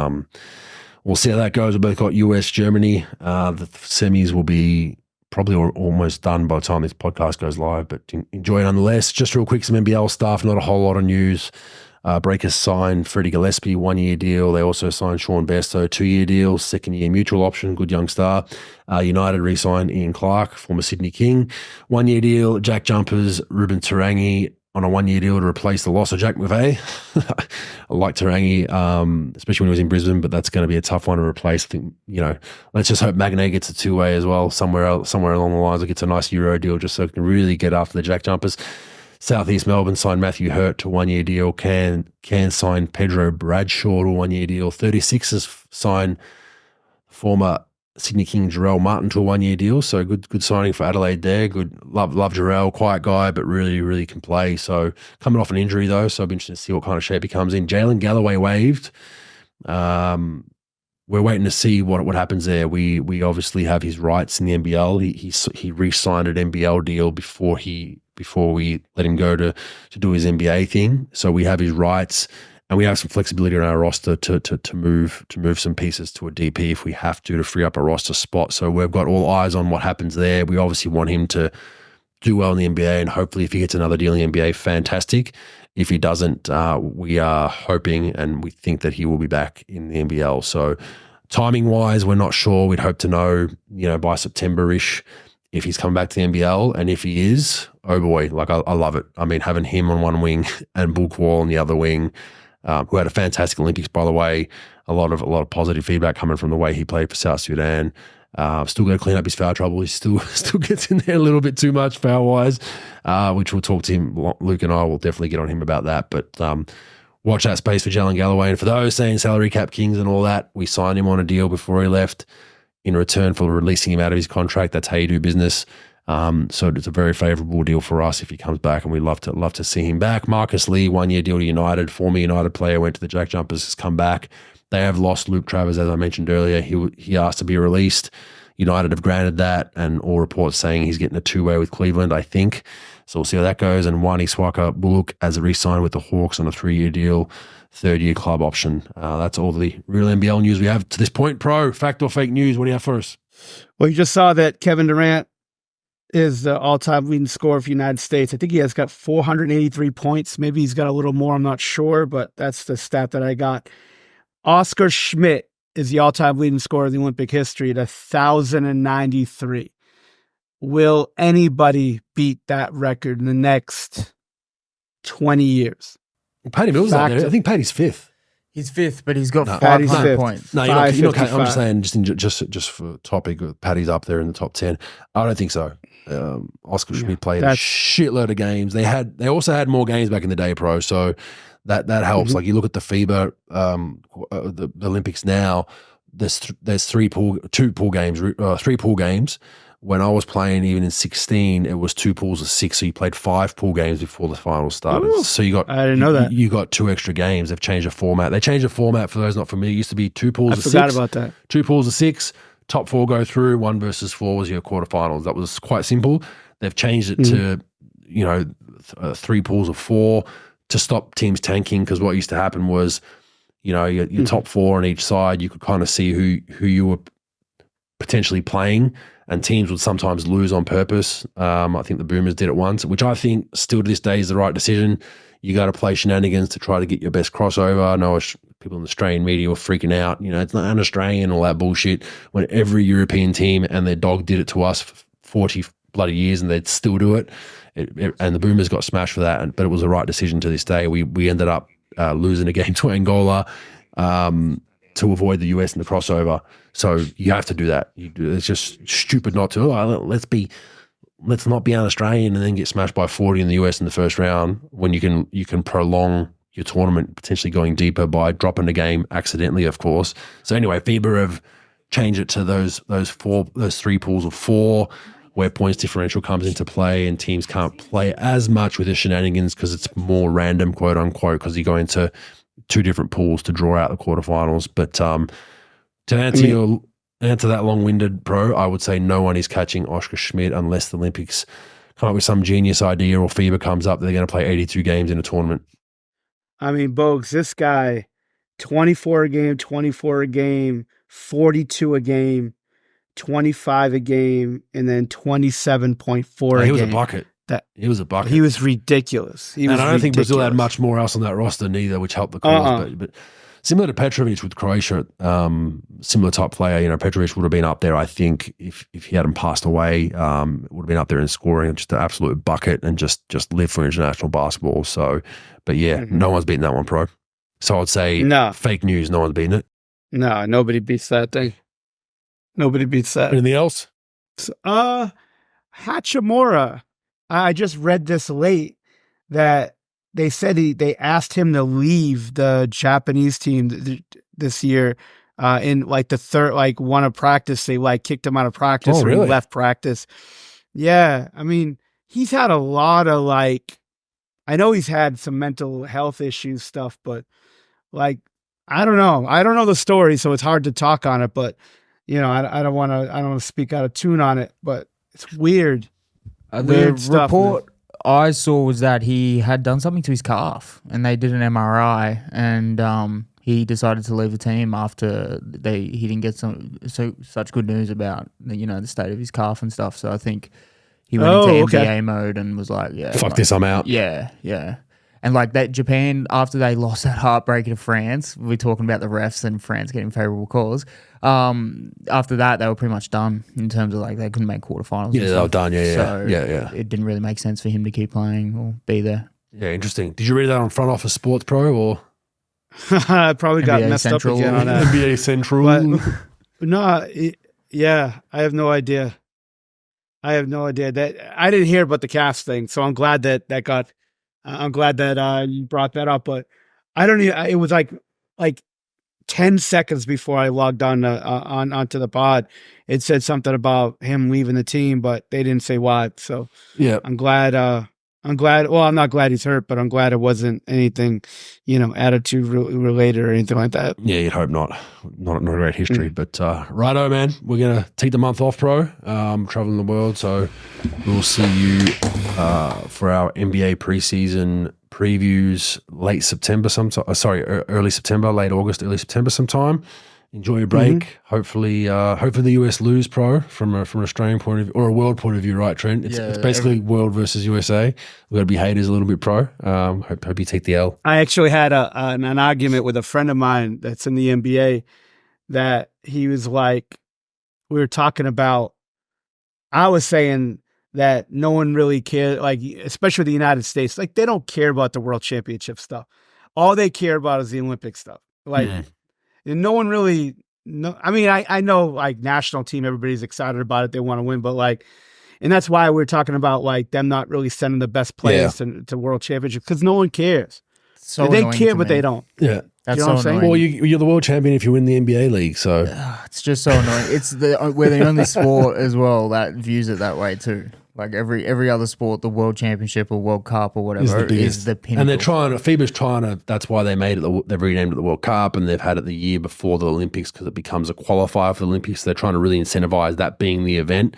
B: we'll see how that goes. We've both got US, Germany. The semis will be probably almost done by the time this podcast goes live, but enjoy it nonetheless. Just real quick, some NBL stuff, not a whole lot of news. Breakers signed Freddie Gillespie, 1-year deal. They also signed Sean Besto, 2-year deal, 2nd-year mutual option, good young star. United re-signed Ian Clark, former Sydney King, 1-year deal. Jack Jumpers, Ruben Tarangi on a 1-year deal to replace the loss of Jack McVeigh. I like Tarangi, especially when he was in Brisbane, but that's going to be a tough one to replace. I think, let's just hope Magnay gets a 2-way as well somewhere along the lines. It gets a nice Euro deal just so it can really get after the Jack Jumpers. Southeast Melbourne signed Matthew Hurt to a 1-year deal. Can sign Pedro Bradshaw to a 1-year deal. 36ers signed former Sydney King Jarrell Martin to a 1-year deal. So good signing for Adelaide there. Good love Jarrell, quiet guy, but really, really can play. So coming off an injury though, so I'll be interested to see what kind of shape he comes in. Jalen Galloway waived. We're waiting to see what happens there. We obviously have his rights in the NBL. He re-signed an NBL deal before we let him go to do his NBA thing. So we have his rights, and we have some flexibility on our roster to move some pieces to a DP if we have to free up a roster spot. So we've got all eyes on what happens there. We obviously want him to do well in the NBA, and hopefully if he gets another deal in the NBA, fantastic. If he doesn't, we are hoping and we think that he will be back in the NBL. So timing-wise, we're not sure. We'd hope to know, by September-ish if he's coming back to the NBL, and if he is, oh boy, like I love it. I mean, having him on one wing and Bogues on the other wing, who had a fantastic Olympics, by the way. A lot of positive feedback coming from the way he played for South Sudan. Still got to clean up his foul trouble. He still gets in there a little bit too much foul wise, which we'll talk to him. Luke and I will definitely get on him about that. But watch that space for Jalen Galloway. And for those saying salary cap kings and all that, we signed him on a deal before he left in return for releasing him out of his contract. That's how you do business. So it's a very favourable deal for us if he comes back, and we'd love to see him back. Marcus Lee, 1 year deal to United, former United player, went to the Jack Jumpers, has come back. They have lost Luke Travers, as I mentioned earlier. He asked to be released. United have granted that, and all reports saying he's getting a two-way with Cleveland, I think. So we'll see how that goes. And Wani Swaka Bullock as a re-sign with the Hawks on a 3-year deal, 3rd-year club option. That's all the real NBL news we have to this point. Pro, fact or fake news, what do you have for us?
C: Well, you just saw that Kevin Durant is the all-time leading scorer for the United States. I think he has got 483 points. Maybe he's got a little more, I'm not sure, but that's the stat that I got. Oscar Schmidt is the all-time leading scorer in the Olympic history at 1,093. Will anybody beat that record in the next 20 years?
B: Well, Paddy Mills out there. I think Paddy's 5th.
A: He's 5th, but he's got
C: Paddy's
A: 500
C: fifth.
A: points.
B: No, you're not. I'm just saying, just for topic, Paddy's up there in the top 10. I don't think so. Oscar Schmidt played a shitload of games. They also had more games back in the day, Pro. So that helps. Like you look at the FIBA, the Olympics now. There's 3 pool games. When I was playing, even in 16, it was 2 pools of 6. So you played 5 pool games before the finals started.
C: Ooh,
B: so you got
C: I didn't know that.
B: You got 2 extra games. They've changed the format. They changed the format for those not familiar. It used to be 2 pools of 6.
C: I forgot about that.
B: 2 pools of 6. Top 4 go through. 1 versus 4 was your quarterfinals. That was quite simple. They've changed it to 3 pools of 4 to stop teams tanking, because what used to happen was, your top 4 on each side, you could kind of see who you were potentially playing, and teams would sometimes lose on purpose. I think the Boomers did it once, which I think still to this day is the right decision. You got to play shenanigans to try to get your best crossover. I know people in the Australian media were freaking out. It's not an Australian, all that bullshit, when every European team and their dog did it to us for 40 bloody years and they'd still do it. And the Boomers got smashed for that, but it was the right decision to this day. We ended up losing a game to Angola to avoid the US and the crossover. So you have to do that. It's just stupid not to. Let's not be un-Australian and then get smashed by 40 in the US in the first round, when you can prolong your tournament, potentially going deeper by dropping the game accidentally, of course. So anyway, FIBA have changed it to those 3 pools of 4, where points differential comes into play, and teams can't play as much with the shenanigans because it's more random, quote unquote, because you go into 2 different pools to draw out the quarterfinals. But to answer that long-winded, Pro, I would say no one is catching Oscar Schmidt unless the Olympics come up with some genius idea, or FIBA comes up that they're going to play 82 games in a tournament.
C: I mean, Bogues, this guy, 24 a game, 42 a game, 25 a game, and then 27.4 a game.
B: He was a bucket. He was a bucket.
C: He was ridiculous.
B: I don't think Brazil had much more else on that roster neither, which helped the cause. But similar to Petrovic with Croatia, similar type player, Petrovic would have been up there, I think, if he hadn't passed away. Would have been up there in scoring, just an absolute bucket, and just live for international basketball. So, but yeah, no one's beaten that one, Pro. So I'd say fake news, no one's beaten it.
C: No, nobody beats that thing. Nobody beats that.
B: Anything else?
C: Hachimura. I just read this late that they said they asked him to leave the Japanese team this year in like the third, like one of practice. They like kicked him out of practice, or he left practice. Yeah. I mean, he's had a lot of I know he's had some mental health issues stuff, but I don't know. I don't know the story, so it's hard to talk on it, but I don't want to speak out of tune on it, but it's weird.
A: The report I saw was that he had done something to his calf, and they did an MRI, and he decided to leave the team after he didn't get such good news about the state of his calf and stuff. So I think he went into NBA mode and was like, "Yeah,
B: fuck this, I'm out."
A: Yeah, And like that Japan, after they lost that heartbreaker to France, we're talking about the refs and France getting favourable calls. After that, they were pretty much done in terms of like they couldn't make quarterfinals.
B: Yeah, they were done.
A: So
B: yeah.
A: it didn't really make sense for him to keep playing or be there.
B: Yeah, interesting. Did you read that on Front Office Sports Pro or?
C: I probably got
A: NBA
C: messed
A: Central.
C: up again on that.
B: NBA Central.
C: But no, I have no idea. That I didn't hear about the cast thing, so I'm glad that got. I'm glad that you brought that up. But I don't even. It was like 10 seconds before I logged on onto the pod. It said something about him leaving the team, but they didn't say why. So
B: yeah,
C: I'm glad. Well, I'm not glad he's hurt, but I'm glad it wasn't anything, attitude related or anything like that.
B: Yeah, you'd hope not. Not a great history, but righto, man. We're gonna take the month off, bro. Traveling the world, so we'll see you for our NBA preseason previews late September, early September, late August, early September, sometime. Enjoy your break. Hopefully the US lose, pro, from an Australian point of view or a world point of view, right, Trent? It's basically world versus USA. We've got to be haters a little bit, pro. Hope you take the L.
C: I actually had an argument with a friend of mine that's in the NBA that he was like, we were talking about. I was saying that no one really cared, like especially the United States, like they don't care about the World Championship stuff. All they care about is the Olympic stuff, like. And no one really, I mean, I know like national team, everybody's excited about it. They want to win, but like, and that's why we're talking about like them not really sending the best players to World Championships because no one cares.
A: So
C: they care, but they don't.
B: Yeah.
A: That's
C: you know what I'm saying?
B: Well, you're the world champion if you win the NBA league. So
A: it's just so annoying. We're the only sport as well that views it that way too. Like every other sport, the World Championship or World Cup or whatever is the pinnacle.
B: And FIBA's trying to, that's why they made it, they've renamed it the World Cup and they've had it the year before the Olympics because it becomes a qualifier for the Olympics. They're trying to really incentivize that being the event.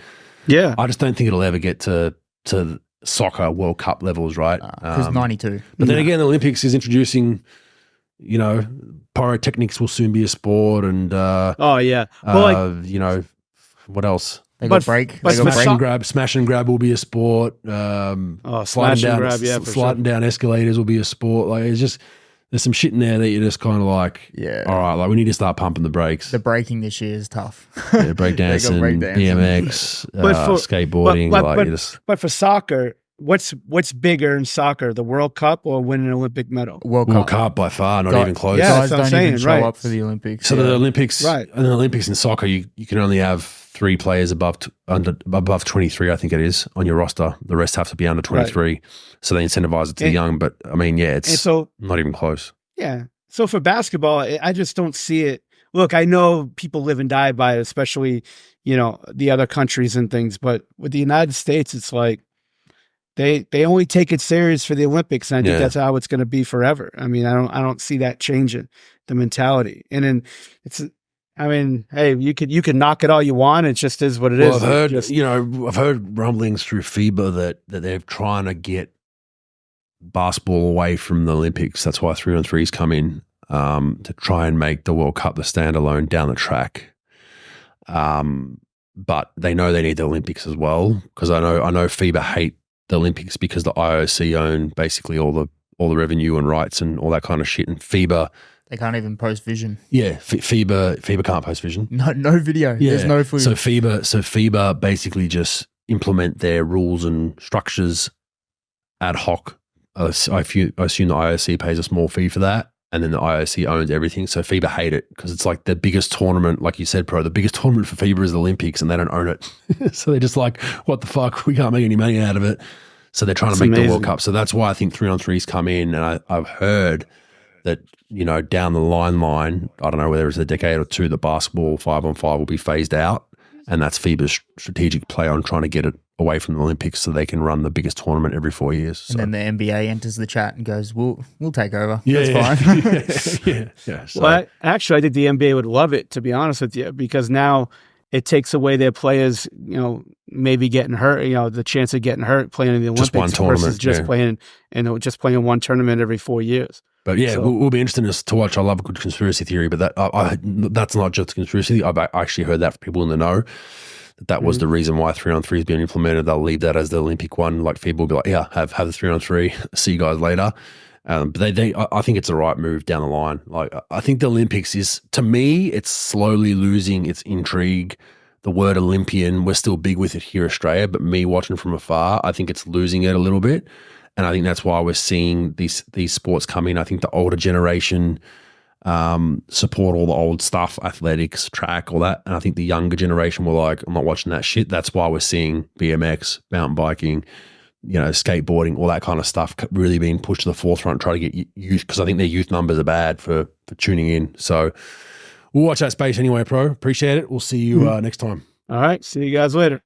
C: Yeah.
B: I just don't think it'll ever get to soccer World Cup levels, right?
A: Because 92.
B: But then again, the Olympics is introducing, pyrotechnics will soon be a sport and, what else?
A: They got break.
B: Smash and grab will be a sport. Sliding down escalators will be a sport. Like it's just there's some shit in there that you're just kind of like, all right, like we need to start pumping the brakes.
A: The braking this year is tough.
B: Yeah, breakdancing, BMX, skateboarding.
C: But for soccer, what's bigger in soccer, the World Cup or winning an Olympic medal?
B: World Cup by far, not even close.
C: Yeah,
A: guys don't even show up for the Olympics.
B: So the Olympics, right? And the Olympics in soccer, you can only have 3 players above 23, I think it is, on your roster. The rest have to be under 23. Right. So they incentivize it to the young. But I mean, it's not even close.
C: Yeah. So for basketball, I just don't see it. Look, I know people live and die by it, especially, the other countries and things. But with the United States, it's like they only take it serious for the Olympics. And I think that's how it's going to be forever. I mean, I don't see that changing the mentality. And then hey, you can knock it all you want. It just is what it is.
B: I've heard rumblings through FIBA that they're trying to get basketball away from the Olympics. That's why 3-on-3s come in to try and make the World Cup the standalone down the track. But they know they need the Olympics as well because I know FIBA hate the Olympics because the IOC own basically all the revenue and rights and all that kind of shit, and FIBA.
A: They can't even post vision.
B: Yeah, FIBA can't post vision.
A: No video. Yeah. There's no footage.
B: So FIBA basically just implement their rules and structures ad hoc. I assume the IOC pays a small fee for that, and then the IOC owns everything. So FIBA hate it because it's like the biggest tournament, like you said, pro. The biggest tournament for FIBA is the Olympics, and they don't own it. So they're just like, what the fuck? We can't make any money out of it. So they're trying to make the World Cup. So that's why I think 3-on-3s come in, and I've heard that, down the line, I don't know whether it's a decade or two, the basketball 5-on-5 will be phased out. And that's FIBA's strategic play on trying to get it away from the Olympics so they can run the biggest tournament every 4 years. So.
A: And then the NBA enters the chat and goes, we'll take over. That's
B: fine. Yeah. So.
C: Well, actually, I think the NBA would love it, to be honest with you, because now it takes away their players, maybe getting hurt, the chance of getting hurt playing in the Olympics
B: just one tournament,
C: versus just playing one tournament every 4 years.
B: But we'll be interested to watch. I love a good conspiracy theory, but that's not just a conspiracy. I've actually heard that from people in the know. That was the reason why 3-on-3 is being implemented. They'll leave that as the Olympic one. Like FIBA will be like, yeah, have the 3-on-3. See you guys later. But I think it's the right move down the line. Like, I think the Olympics is, to me, it's slowly losing its intrigue. The word Olympian, we're still big with it here in Australia, but me watching from afar, I think it's losing it a little bit. And I think that's why we're seeing these sports come in. I think the older generation support all the old stuff, athletics, track, all that. And I think the younger generation were like, I'm not watching that shit. That's why we're seeing BMX, mountain biking, skateboarding, all that kind of stuff really being pushed to the forefront, try to get youth, because I think their youth numbers are bad for tuning in. So we'll watch that space anyway, Pro. Appreciate it. We'll see you next time.
C: All right. See you guys later.